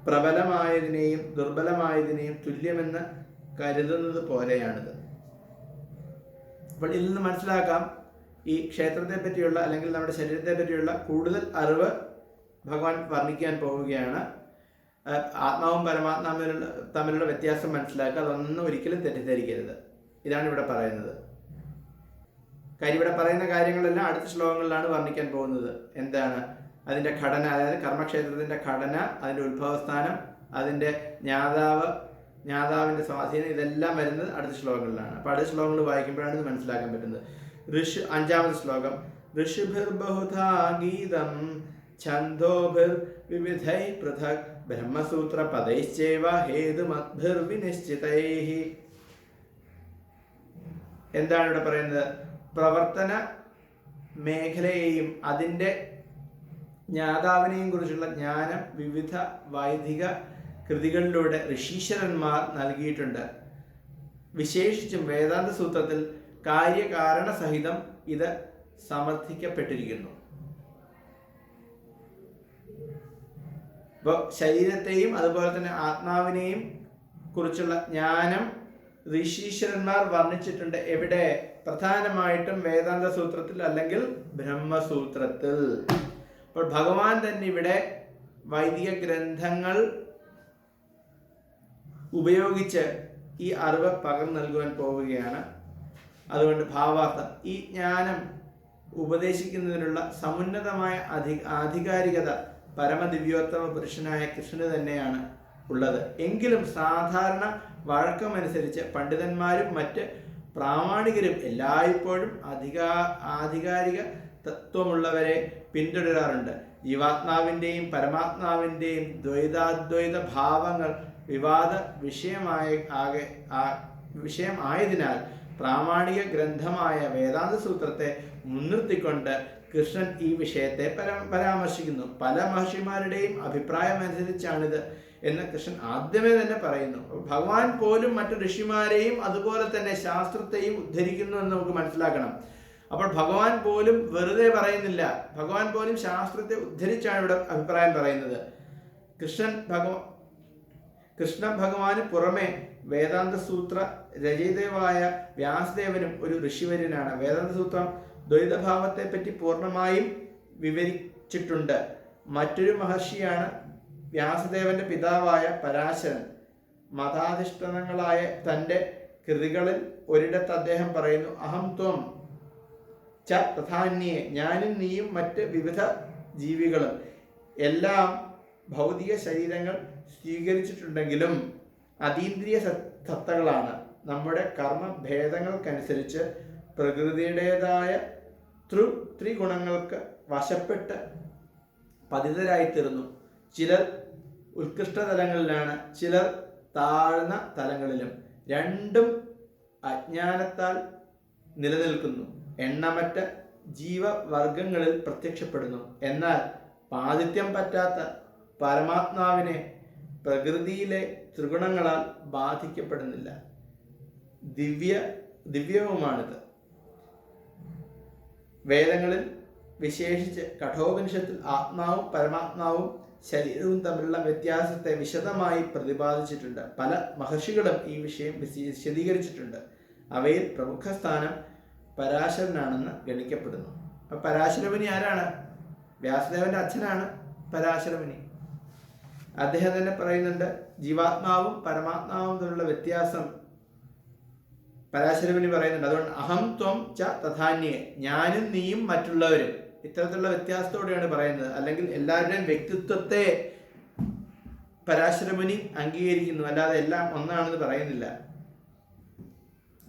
പ്രബലമായതിനെയും ദുർബലമായതിനെയും തുല്യമെന്ന് കരുതുന്നത് പോലെയാണിത്. അപ്പോൾ ഇതിൽ നിന്ന് മനസ്സിലാക്കാം, ഈ ക്ഷേത്രത്തെ പറ്റിയുള്ള അല്ലെങ്കിൽ നമ്മുടെ ശരീരത്തെ പറ്റിയുള്ള കൂടുതൽ അറിവ് ഭഗവാൻ വർണ്ണിക്കാൻ പോവുകയാണ്. ആത്മാവും പരമാത്മാവും തമ്മിലുള്ള വ്യത്യാസം മനസ്സിലാക്കുക. അതൊന്നും ഒരിക്കലും തെറ്റിദ്ധരിക്കരുത്. ഇതാണ് ഇവിടെ പറയുന്നത്. കാര്യം ഇവിടെ പറയുന്ന കാര്യങ്ങളെല്ലാം അടുത്ത ശ്ലോകങ്ങളിലാണ് വർണ്ണിക്കാൻ പോകുന്നത്. എന്താണ് അതിൻ്റെ ഘടന, അതായത് കർമ്മക്ഷേത്രത്തിൻ്റെ ഘടന, അതിൻ്റെ ഉത്ഭവസ്ഥാനം, അതിൻ്റെ ജ്ഞാതാവിൻ്റെ സ്വാധീനം, ഇതെല്ലാം വരുന്നത് അടുത്ത ശ്ലോകങ്ങളിലാണ്. അപ്പോൾ അടുത്ത ശ്ലോകങ്ങൾ വായിക്കുമ്പോഴാണ് ഇത് മനസ്സിലാക്കാൻ പറ്റുന്നത്. അഞ്ചാമത് ശ്ലോകം. ഋഷിഭിർബഹുധാ ഗീതം ഛന്ദോഭിർ വിവിധൈ പൃഥക് ബ്രഹ്മസൂത്ര പദൈശ്ചൈവ ഹേതുമദ്ഭിർവിനിശ്ചിതൈഃ. എന്താണ് ഇവിടെ പറയുന്നത്? പ്രവർത്തന മേഖലയെയും അതിൻ്റെ ജ്ഞാതാവിനെയും കുറിച്ചുള്ള ജ്ഞാനം വിവിധ വൈദിക കൃതികളിലൂടെ ഋഷീശ്വരന്മാർ നൽകിയിട്ടുണ്ട്. വിശേഷിച്ചും വേദാന്ത സൂത്രത്തിൽ കാര്യകാരണ സഹിതം ഇത് സമർത്ഥിക്കപ്പെട്ടിരിക്കുന്നു. ഇപ്പോൾ ശരീരത്തെയും അതുപോലെ തന്നെ ആത്മാവിനെയും കുറിച്ചുള്ള ജ്ഞാനം ഋഷീശ്വരന്മാർ വർണ്ണിച്ചിട്ടുണ്ട്. എവിടെ? പ്രധാനമായിട്ടും വേദാന്ത സൂത്രത്തിൽ അല്ലെങ്കിൽ ബ്രഹ്മസൂത്രത്തിൽ. അപ്പോൾ ഭഗവാൻ തന്നെ ഇവിടെ വൈദിക ഗ്രന്ഥങ്ങൾ ഉപയോഗിച്ച് ഈ അറിവ് പകർന്നു നൽകുവാൻ പോവുകയാണ്. അതുകൊണ്ട് ഭാവാർത്ഥം, ഈ ജ്ഞാനം ഉപദേശിക്കുന്നതിനുള്ള സമുന്നതമായ ആധികാരികത പരമദിവ്യോത്തമ പുരുഷനായ കൃഷ്ണന് തന്നെയാണ് ഉള്ളത്. എങ്കിലും സാധാരണ വഴക്കമനുസരിച്ച് പണ്ഡിതന്മാരും മറ്റ് പ്രാമാണികരും എല്ലായ്പ്പോഴും ആധികാരിക തത്വമുള്ളവരെ പിന്തുടരാറുണ്ട്. ജീവാത്മാവിൻ്റെയും പരമാത്മാവിൻ്റെയും ദ്വൈതാദ്വൈത ഭാവങ്ങൾ വിവാദ വിഷയമായതിനാൽ പ്രാമാണിക ഗ്രന്ഥമായ വേദാന്ത സൂത്രത്തെ മുൻനിർത്തിക്കൊണ്ട് കൃഷ്ണൻ ഈ വിഷയത്തെ പരാമർശിക്കുന്നു. പല മഹർഷിമാരുടെയും അഭിപ്രായമനുസരിച്ചാണിത് എന്ന് കൃഷ്ണൻ ആദ്യമേ തന്നെ പറയുന്നു. ഭഗവാൻ പോലും മറ്റു ഋഷിമാരെയും അതുപോലെ തന്നെ ശാസ്ത്രത്തെയും ഉദ്ധരിക്കുന്നു എന്ന് നമുക്ക് മനസ്സിലാക്കണം. അപ്പോൾ ഭഗവാൻ പോലും വെറുതെ പറയുന്നില്ല. ഭഗവാൻ പോലും ശാസ്ത്രത്തെ ഉദ്ധരിച്ചാണ് ഇവിടെ അഭിപ്രായം പറയുന്നത്. കൃഷ്ണ ഭഗവാന് പുറമെ വേദാന്ത സൂത്ര രചയിതാവായ വ്യാസദേവനും ഒരു ഋഷിവര്യനാണ്. വേദാന്ത സൂത്രം ദ്വൈതഭാവത്തെ പറ്റി പൂർണ്ണമായും വിവരിച്ചിട്ടുണ്ട്. മറ്റൊരു മഹർഷിയാണ് വ്യാസദേവന്റെ പിതാവായ പരാശരൻ. മതാധിഷ്ഠാനങ്ങളായ തൻ്റെ കൃതികളിൽ ഒരിടത്ത് അദ്ദേഹം പറയുന്നു, അഹം ത്വം ച തഥാന്യേ, ഞാനും നീയും മറ്റ് വിവിധ ജീവികളും എല്ലാം ഭൗതിക ശരീരങ്ങൾ സ്വീകരിച്ചിട്ടുണ്ടെങ്കിലും അതീന്ദ്രിയ സത്തകളാണ്. നമ്മുടെ കർമ്മഭേദങ്ങൾക്കനുസരിച്ച് പ്രകൃതിയുടേതായ ത്രിഗുണങ്ങൾക്ക് വശപ്പെട്ട് പതിതരായിത്തീർന്നു. ചിലർ ഉത്കൃഷ്ട തലങ്ങളിലാണ്, ചിലർ താഴ്ന്ന തലങ്ങളിലും. രണ്ടും അജ്ഞാനത്താൽ നിലനിൽക്കുന്നു. എണ്ണമറ്റ ജീവവർഗങ്ങളിൽ പ്രത്യക്ഷപ്പെടുന്നു. എന്നാൽ പാതിത്യം പറ്റാത്ത പരമാത്മാവിനെ പ്രകൃതിയിലെ ത്രിഗുണങ്ങളാൽ ബാധിക്കപ്പെടുന്നില്ല. ദിവ്യവുമാണിത്. വേദങ്ങളിൽ വിശേഷിച്ച് കഠോപനിഷത്തിൽ ആത്മാവും പരമാത്മാവും ശരീരവും തമ്മിലുള്ള വ്യത്യാസത്തെ വിശദമായി പ്രതിപാദിച്ചിട്ടുണ്ട്. പല മഹർഷികളും ഈ വിഷയം വിശദീകരിച്ചിട്ടുണ്ട്. അവയിൽ പ്രമുഖ സ്ഥാനം പരാശരനാണെന്ന് ഗണിക്കപ്പെടുന്നു. അപ്പം പരാശരമുനി ആരാണ്? വ്യാസദേവന്റെ അച്ഛനാണ് പരാശരമുനി. അദ്ദേഹം തന്നെ പറയുന്നുണ്ട്, ജീവാത്മാവും പരമാത്മാവും തമ്മിലുള്ള വ്യത്യാസം പരാശരമുനി പറയുന്നുണ്ട്. അതുകൊണ്ട് അഹം ത്വം ച തഥാന്യേ, ഞാനും നീയും മറ്റുള്ളവരും, ഇത്തരത്തിലുള്ള വ്യത്യാസത്തോടെയാണ് പറയുന്നത്. അല്ലെങ്കിൽ എല്ലാവരുടെയും വ്യക്തിത്വത്തെ പരാശരമുനി അംഗീകരിക്കുന്നു, അല്ലാതെ എല്ലാം ഒന്നാണെന്ന് പറയുന്നില്ല.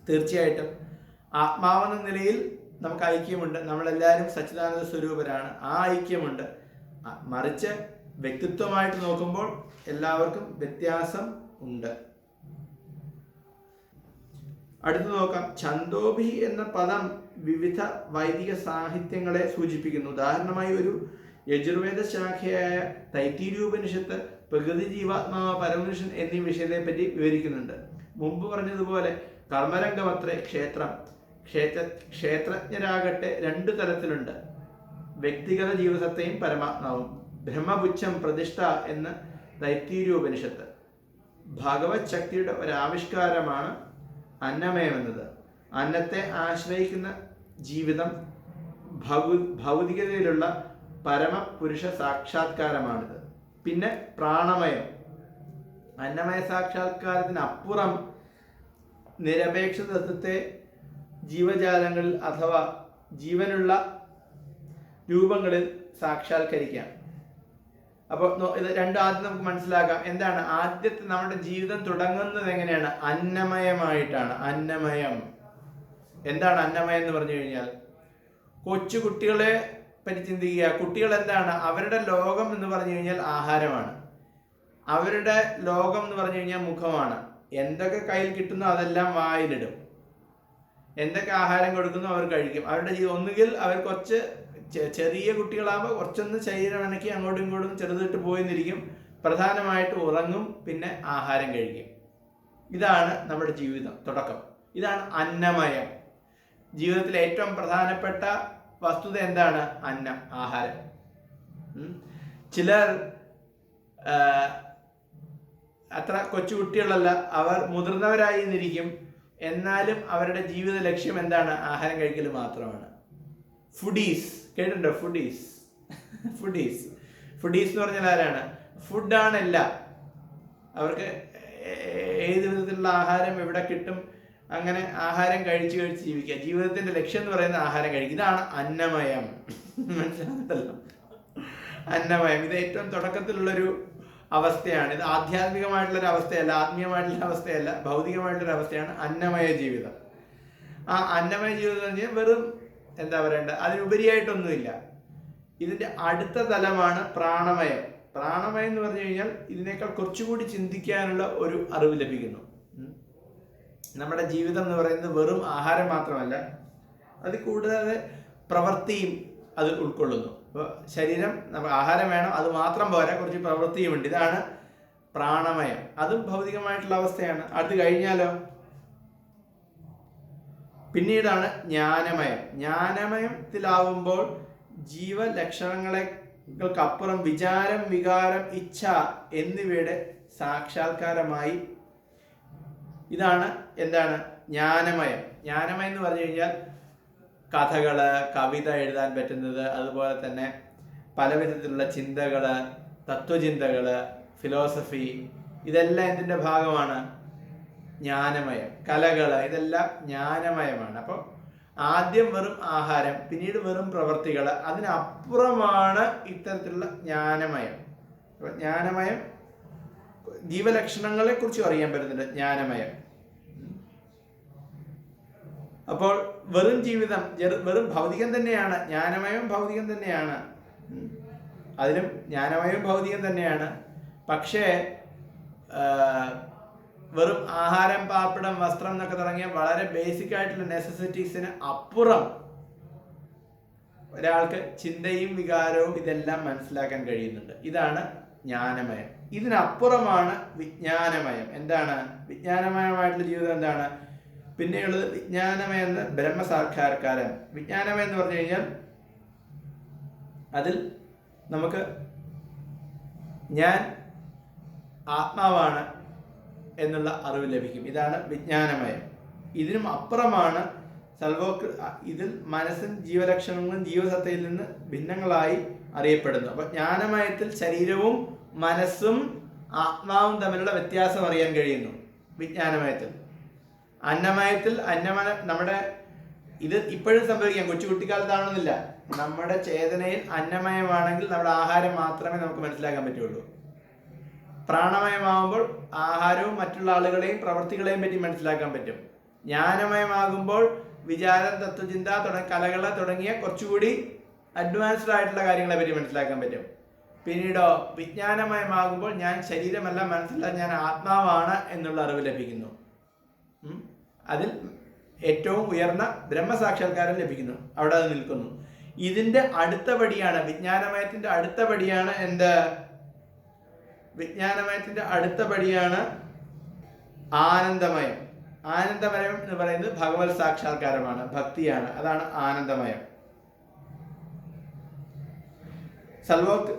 തീർച്ചയായിട്ടും ആത്മാവെന്ന നിലയിൽ നമുക്ക് ഐക്യമുണ്ട്. നമ്മളെല്ലാവരും സച്ചിദാനന്ദ സ്വരൂപരാണ്. ആ ഐക്യമുണ്ട്. മറിച്ച് വ്യക്തിത്വമായിട്ട് നോക്കുമ്പോൾ എല്ലാവർക്കും വ്യത്യാസം ഉണ്ട്. അടുത്ത് നോക്കാം. ഛന്ദോഭി എന്ന പദം വിവിധ വൈദിക സാഹിത്യങ്ങളെ സൂചിപ്പിക്കുന്നു. ഉദാഹരണമായി ഒരു യജുർവേദ ശാഖയായ തൈത്തിരീയോപനിഷത്ത് പ്രകൃതി, ജീവാത്മാവ്, പരമപുരുഷൻ എന്നീ വിഷയത്തെപ്പറ്റി വിവരിക്കുന്നുണ്ട്. മുമ്പ് പറഞ്ഞതുപോലെ കർമ്മരംഗമത്രേ ക്ഷേത്രം. ക്ഷേത്രജ്ഞരാകട്ടെ രണ്ടു തരത്തിലുണ്ട്, വ്യക്തിഗത ജീവസത്തെയും പരമാത്മാവും. ബ്രഹ്മപുച്ഛം പ്രതിഷ്ഠ എന്ന് തൈത്തിരീയോപനിഷത്ത്. ഭഗവത് ശക്തിയുടെ ഒരാവിഷ്കാരമാണ് അന്നമയമെന്നത്. അന്നത്തെ ആശ്രയിക്കുന്ന ജീവിതം ഭൗതികതയിലുള്ള പരമപുരുഷ സാക്ഷാത്കാരമാണിത്. പിന്നെ പ്രാണമയം, അന്നമയ സാക്ഷാത്കാരത്തിനപ്പുറം നിരപേക്ഷ തത്വത്തെ ജീവജാലങ്ങളിൽ അഥവാ ജീവനുള്ള രൂപങ്ങളിൽ സാക്ഷാത്കരിക്കാം. അപ്പോൾ ഇത് രണ്ടും ആദ്യം നമുക്ക് മനസ്സിലാക്കാം. എന്താണ് ആദ്യത്തെ നമ്മുടെ ജീവിതം തുടങ്ങുന്നത് എങ്ങനെയാണ്? അന്നമയമായിട്ടാണ്. അന്നമയം. എന്താണ് അന്നമയം എന്ന് പറഞ്ഞു കഴിഞ്ഞാൽ, കൊച്ചു കുട്ടികളെ പറ്റി ചിന്തിക്കുക. കുട്ടികൾ എന്താണ്? അവരുടെ ലോകം എന്ന് പറഞ്ഞു കഴിഞ്ഞാൽ ആഹാരമാണ്. അവരുടെ ലോകം എന്ന് പറഞ്ഞു കഴിഞ്ഞാൽ മുഖമാണ്. എന്തൊക്കെ കയ്യിൽ കിട്ടുന്നോ അതെല്ലാം വായിലിടും. എന്തൊക്കെ ആഹാരം കൊടുക്കുന്നോ അവർ കഴിക്കും. അവരുടെ ജീവിതം ഒന്നുകിൽ അവർ കുറച്ച് ചെറിയ കുട്ടികളാകുമ്പോൾ കുറച്ചൊന്ന് ശരീരം അനക്കി അങ്ങോട്ടും ഇങ്ങോട്ടും ചെറുതിട്ട് പോയെന്നിരിക്കും. പ്രധാനമായിട്ട് ഉറങ്ങും, പിന്നെ ആഹാരം കഴിക്കും. ഇതാണ് നമ്മുടെ ജീവിതം തുടക്കം. ഇതാണ് അന്നമയം. ജീവിതത്തിലെ ഏറ്റവും പ്രധാനപ്പെട്ട വസ്തുത എന്താണ്? അന്നം, ആഹാരം. ചിലർ അത്ര കൊച്ചു കുട്ടികളല്ല, അവർ മുതിർന്നവരായി എന്നിരിക്കും. എന്നാലും അവരുടെ ജീവിത ലക്ഷ്യം എന്താണ്? ആഹാരം കഴിക്കൽ മാത്രമാണ്. ഫുഡീസ് കേട്ടിട്ടുണ്ടോ? ഫുഡീസ് എന്ന് പറഞ്ഞാൽ ആരാണ്? ഫുഡാണ് എല്ലാം. അവർക്ക് ഏത് വിധത്തിലുള്ള ആഹാരം എവിടെ കിട്ടും, അങ്ങനെ ആഹാരം കഴിച്ച് ജീവിക്കുക. ജീവിതത്തിന്റെ ലക്ഷ്യം എന്ന് പറയുന്നത് ആഹാരം കഴിക്കുക. ഇതാണ് അന്നമയം. മനസ്സിലാകുന്നല്ലോ? അന്നമയം ഇത് ഏറ്റവും തുടക്കത്തിലുള്ളൊരു അവസ്ഥയാണ്. ഇത് ആധ്യാത്മികമായിട്ടുള്ളൊരു അവസ്ഥയല്ല, ആത്മീയമായിട്ടുള്ള അവസ്ഥയല്ല, ഭൗതികമായിട്ടുള്ളൊരു അവസ്ഥയാണ് അന്നമയ ജീവിതം. ആ അന്നമയ ജീവിതം എന്ന് പറഞ്ഞാൽ വെറും എന്താ പറയണ്ട, അതിനുപരിയായിട്ടൊന്നുമില്ല. ഇതിന്റെ അടുത്ത തലമാണ് പ്രാണമയം. പ്രാണമയം എന്ന് പറഞ്ഞു കഴിഞ്ഞാൽ ഇതിനേക്കാൾ കുറച്ചുകൂടി ചിന്തിക്കാനുള്ള ഒരു അറിവ് ലഭിക്കുന്നു. നമ്മുടെ ജീവിതം എന്ന് പറയുന്നത് വെറും ആഹാരം മാത്രമല്ല, അത് കൂടാതെ പ്രവൃത്തിയും അത് ഉൾക്കൊള്ളുന്നു. അപ്പോൾ ശരീരം ആഹാരം വേണം, അത് മാത്രം പോരാ, കുറച്ച് പ്രവൃത്തിയുമുണ്ട്. ഇതാണ് പ്രാണമയം. അതും ഭൗതികമായിട്ടുള്ള അവസ്ഥയാണ്. അത് കഴിഞ്ഞാലോ പിന്നീടാണ് ജ്ഞാനമയം. ജ്ഞാനമയത്തിലാവുമ്പോൾ ജീവലക്ഷണങ്ങൾക്കപ്പുറം വിചാരം, വികാരം, ഇച്ഛ എന്നിവയുടെ സാക്ഷാത്കാരമായി. ഇതാണ് എന്താണ് ജ്ഞാനമയം. ജ്ഞാനമയം എന്ന് പറഞ്ഞു കഴിഞ്ഞാൽ കഥകള്, കവിത എഴുതാൻ പറ്റുന്നത്, അതുപോലെ തന്നെ പല വിധത്തിലുള്ള ചിന്തകള്, തത്വചിന്തകള്, ഫിലോസഫി, ഇതെല്ലാം ഇതിൻ്റെ ഭാഗമാണ്. ജ്ഞാനമയം. കലകള്, ഇതെല്ലാം ജ്ഞാനമയമാണ്. അപ്പോൾ ആദ്യം വെറും ആഹാരം, പിന്നീട് വെറും പ്രവർത്തികൾ, അതിനപ്പുറമാണ് ഇത്തരത്തിലുള്ള ജ്ഞാനമയം. അപ്പോൾ ജ്ഞാനമയം ജീവലക്ഷണങ്ങളെ കുറിച്ചും അറിയാൻ പറ്റുന്നുണ്ട്. ജ്ഞാനമയം. അപ്പോൾ വെറും ജീവിതം വെറും ഭൗതികം തന്നെയാണ്. ജ്ഞാനമയം ഭൗതികം തന്നെയാണ്. അതിലും ജ്ഞാനമയം ഭൗതികം തന്നെയാണ്. പക്ഷേ വെറും ആഹാരം, പാർപ്പിടം, വസ്ത്രം എന്നൊക്കെ തുടങ്ങിയ വളരെ ബേസിക് ആയിട്ടുള്ള നെസസിറ്റീസിന് അപ്പുറം ഒരാൾക്ക് ചിന്തയും വികാരവും ഇതെല്ലാം മനസ്സിലാക്കാൻ കഴിയുന്നുണ്ട്. ഇതാണ് ജ്ഞാനമയം. ഇതിനപ്പുറമാണ് വിജ്ഞാനമയം. എന്താണ് വിജ്ഞാനമയമായിട്ടുള്ള ജീവിതം? എന്താണ് പിന്നെയുള്ളത്? വിജ്ഞാനമയം എന്ന് ബ്രഹ്മസാക്ഷാത്കാരം. വിജ്ഞാനമയം എന്ന് പറഞ്ഞു കഴിഞ്ഞാൽ അതിൽ നമുക്ക് ഞാൻ ആത്മാവാണ് എന്നുള്ള അറിവ് ലഭിക്കും. ഇതാണ് വിജ്ഞാനമയം. ഇതിനും അപ്പുറമാണ് ഇതിൽ മനസ്സും ജീവലക്ഷണങ്ങളും ജീവസത്തയിൽ നിന്ന് ഭിന്നങ്ങളായി അറിയപ്പെടുന്നു. അപ്പൊ ജ്ഞാനമയത്തിൽ ശരീരവും മനസ്സും ആത്മാവും തമ്മിലുള്ള വ്യത്യാസം അറിയാൻ കഴിയുന്നു വിജ്ഞാനമയത്തിൽ. അന്നമയത്തിൽ നമ്മുടെ ഇത് ഇപ്പോഴും സംഭവിക്കാം, കൊച്ചുകുട്ടിക്കാലത്താണെന്നില്ല. നമ്മുടെ ചേതനയിൽ അന്നമയമാണെങ്കിൽ നമ്മുടെ ആഹാരം മാത്രമേ നമുക്ക് മനസ്സിലാക്കാൻ പറ്റുള്ളൂ. പ്രാണമയമാകുമ്പോൾ ആഹാരവും മറ്റുള്ള ആളുകളെയും പ്രവൃത്തികളെയും പറ്റി മനസ്സിലാക്കാൻ പറ്റും. ജ്ഞാനമയമാകുമ്പോൾ വിചാരം, തത്വചിന്ത, കലകൾ തുടങ്ങിയ കുറച്ചുകൂടി അഡ്വാൻസ്ഡ് ആയിട്ടുള്ള കാര്യങ്ങളെ പറ്റി മനസ്സിലാക്കാൻ പറ്റും. പിന്നീടോ വിജ്ഞാനമയമാകുമ്പോൾ ഞാൻ ശരീരമല്ല, മനസ്സില്ല, ഞാൻ ആത്മാവാണ് എന്നുള്ള അറിവ് ലഭിക്കുന്നു. അതിൽ ഏറ്റവും ഉയർന്ന ബ്രഹ്മസാക്ഷാത്കാരം ലഭിക്കുന്നു. അവിടെ അത് നിൽക്കുന്നു. ഇതിന്റെ അടുത്ത പടിയാണ് വിജ്ഞാനമയത്തിന്റെ അടുത്ത പടിയാണ് എന്ത്? വിജ്ഞാനമയത്തിന്റെ അടുത്ത പടിയാണ് ആനന്ദമയം. ആനന്ദമയം എന്ന് പറയുന്നത് ഭഗവത് സാക്ഷാത്കാരമാണ്, ഭക്തിയാണ്. അതാണ് ആനന്ദമയം.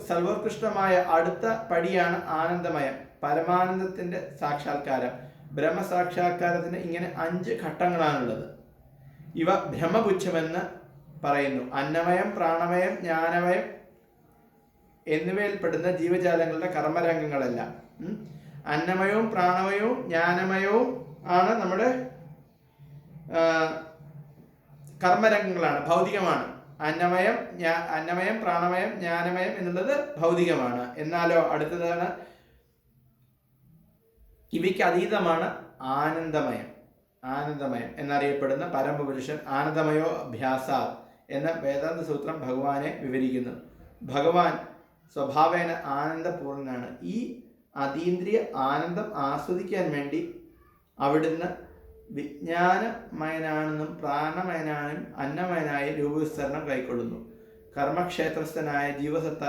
സർവോത്കൃഷ്ടമായ അടുത്ത പടിയാണ് ആനന്ദമയം, പരമാനന്ദത്തിന്റെ സാക്ഷാത്കാരം. ബ്രഹ്മസാക്ഷാത്കാരത്തിന് ഇങ്ങനെ 5 ഘട്ടങ്ങളാണുള്ളത്. ഇവ ബ്രഹ്മപുച്ഛമെന്ന് പറയുന്നു. അന്നമയം, പ്രാണമയം, ജ്ഞാനമയം എന്നിവയിൽപ്പെടുന്ന ജീവജാലങ്ങളുടെ കർമ്മരംഗങ്ങളെല്ലാം. അന്നമയവും പ്രാണമയവും ജ്ഞാനമയവും ആണ് നമ്മുടെ കർമ്മരംഗങ്ങളാണ്, ഭൗതികമാണ്. അന്നമയം പ്രാണമയം ജ്ഞാനമയം എന്നുള്ളത് ഭൗതികമാണ്. എന്നാലോ അടുത്തതാണ് ഇവയ്ക്ക് അതീതമാണ് ആനന്ദമയം. ആനന്ദമയം എന്നറിയപ്പെടുന്ന പരമപുരുഷൻ ആനന്ദമയോ അഭ്യാസ എന്ന വേദാന്ത സൂത്രം ഭഗവാനെ വിവരിക്കുന്നു. ഭഗവാൻ സ്വഭാവേന ആനന്ദപൂർണനാണ്. ഈ അതീന്ദ്രിയ ആനന്ദം ആസ്വദിക്കാൻ വേണ്ടി അവിടുന്ന് വിജ്ഞാനമയനാണെന്നും പ്രാണമയനായും അന്നമയനായ രൂപവിസ്തരണം കൈക്കൊള്ളുന്നു. കർമ്മക്ഷേത്രസ്ഥനായ ജീവസത്ത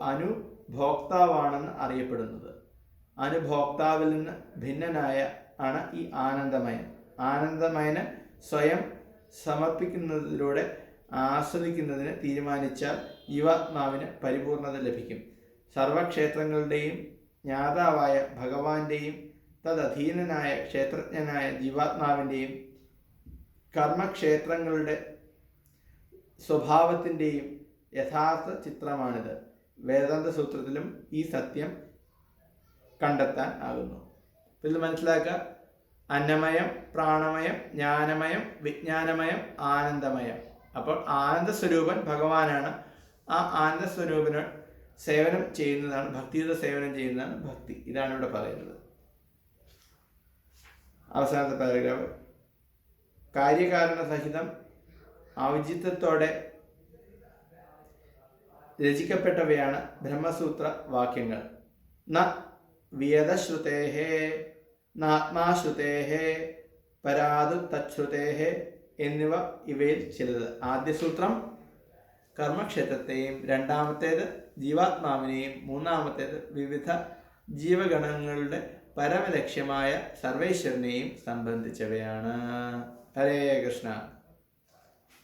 അനുഭോക്താവാണെന്ന് അറിയപ്പെടുന്നത്. അനുഭോക്താവിൽ നിന്ന് ഭിന്നനായ ആണ് ഈ ആനന്ദമയൻ. ആനന്ദമയന് സ്വയം സമർപ്പിക്കുന്നതിലൂടെ ആസ്വദിക്കുന്നതിന് തീരുമാനിച്ചാൽ ജീവാത്മാവിന് പരിപൂർണത ലഭിക്കും. സർവക്ഷേത്രങ്ങളുടെയും ജ്ഞാതാവായ ഭഗവാന്റെയും തദധീനനായ ക്ഷേത്രജ്ഞനായ ജീവാത്മാവിൻ്റെയും കർമ്മക്ഷേത്രങ്ങളുടെ സ്വഭാവത്തിൻ്റെയും യഥാർത്ഥ ചിത്രമാണിത്. വേദാന്ത സൂത്രത്തിലും ഈ സത്യം കണ്ടെത്താൻ ആകുന്നു. ഇത് മനസ്സിലാക്കുക. അന്നമയം, പ്രാണമയം, ജ്ഞാനമയം, വിജ്ഞാനമയം, ആനന്ദമയം. അപ്പോൾ ആനന്ദസ്വരൂപൻ ഭഗവാനാണ്. ആ ആനന്ദസ്വരൂപന് സേവനം ചെയ്യുന്നതാണ്, ഭക്തിയുടെ സേവനം ചെയ്യുന്നതാണ് ഭക്തി. ഇതാണ് ഇവിടെ പറയുന്നത്. അവസാനത്തെ പാരഗ്രാഫ്. കാര്യകാരണ സഹിതം ഔചിത്യത്തോടെ രചിക്കപ്പെട്ടവയാണ് ബ്രഹ്മസൂത്ര വാക്യങ്ങൾ. ന വിയതശ്രുതേഹേ നാത്മാശ്രുതേഹേ പരാതു തച്ഛ്രുതേഹേ എന്നിവ ഇവയിൽ ചിലത്. ആദ്യ സൂത്രം കർമ്മക്ഷേത്രത്തെയും, രണ്ടാമത്തേത് ജീവാത്മാവിനെയും, മൂന്നാമത്തേത് വിവിധ ജീവഗണങ്ങളുടെ പരമലക്ഷ്യമായ സർവേശ്വരനെയും സംബന്ധിച്ചവയാണ്. ഹരേ കൃഷ്ണ.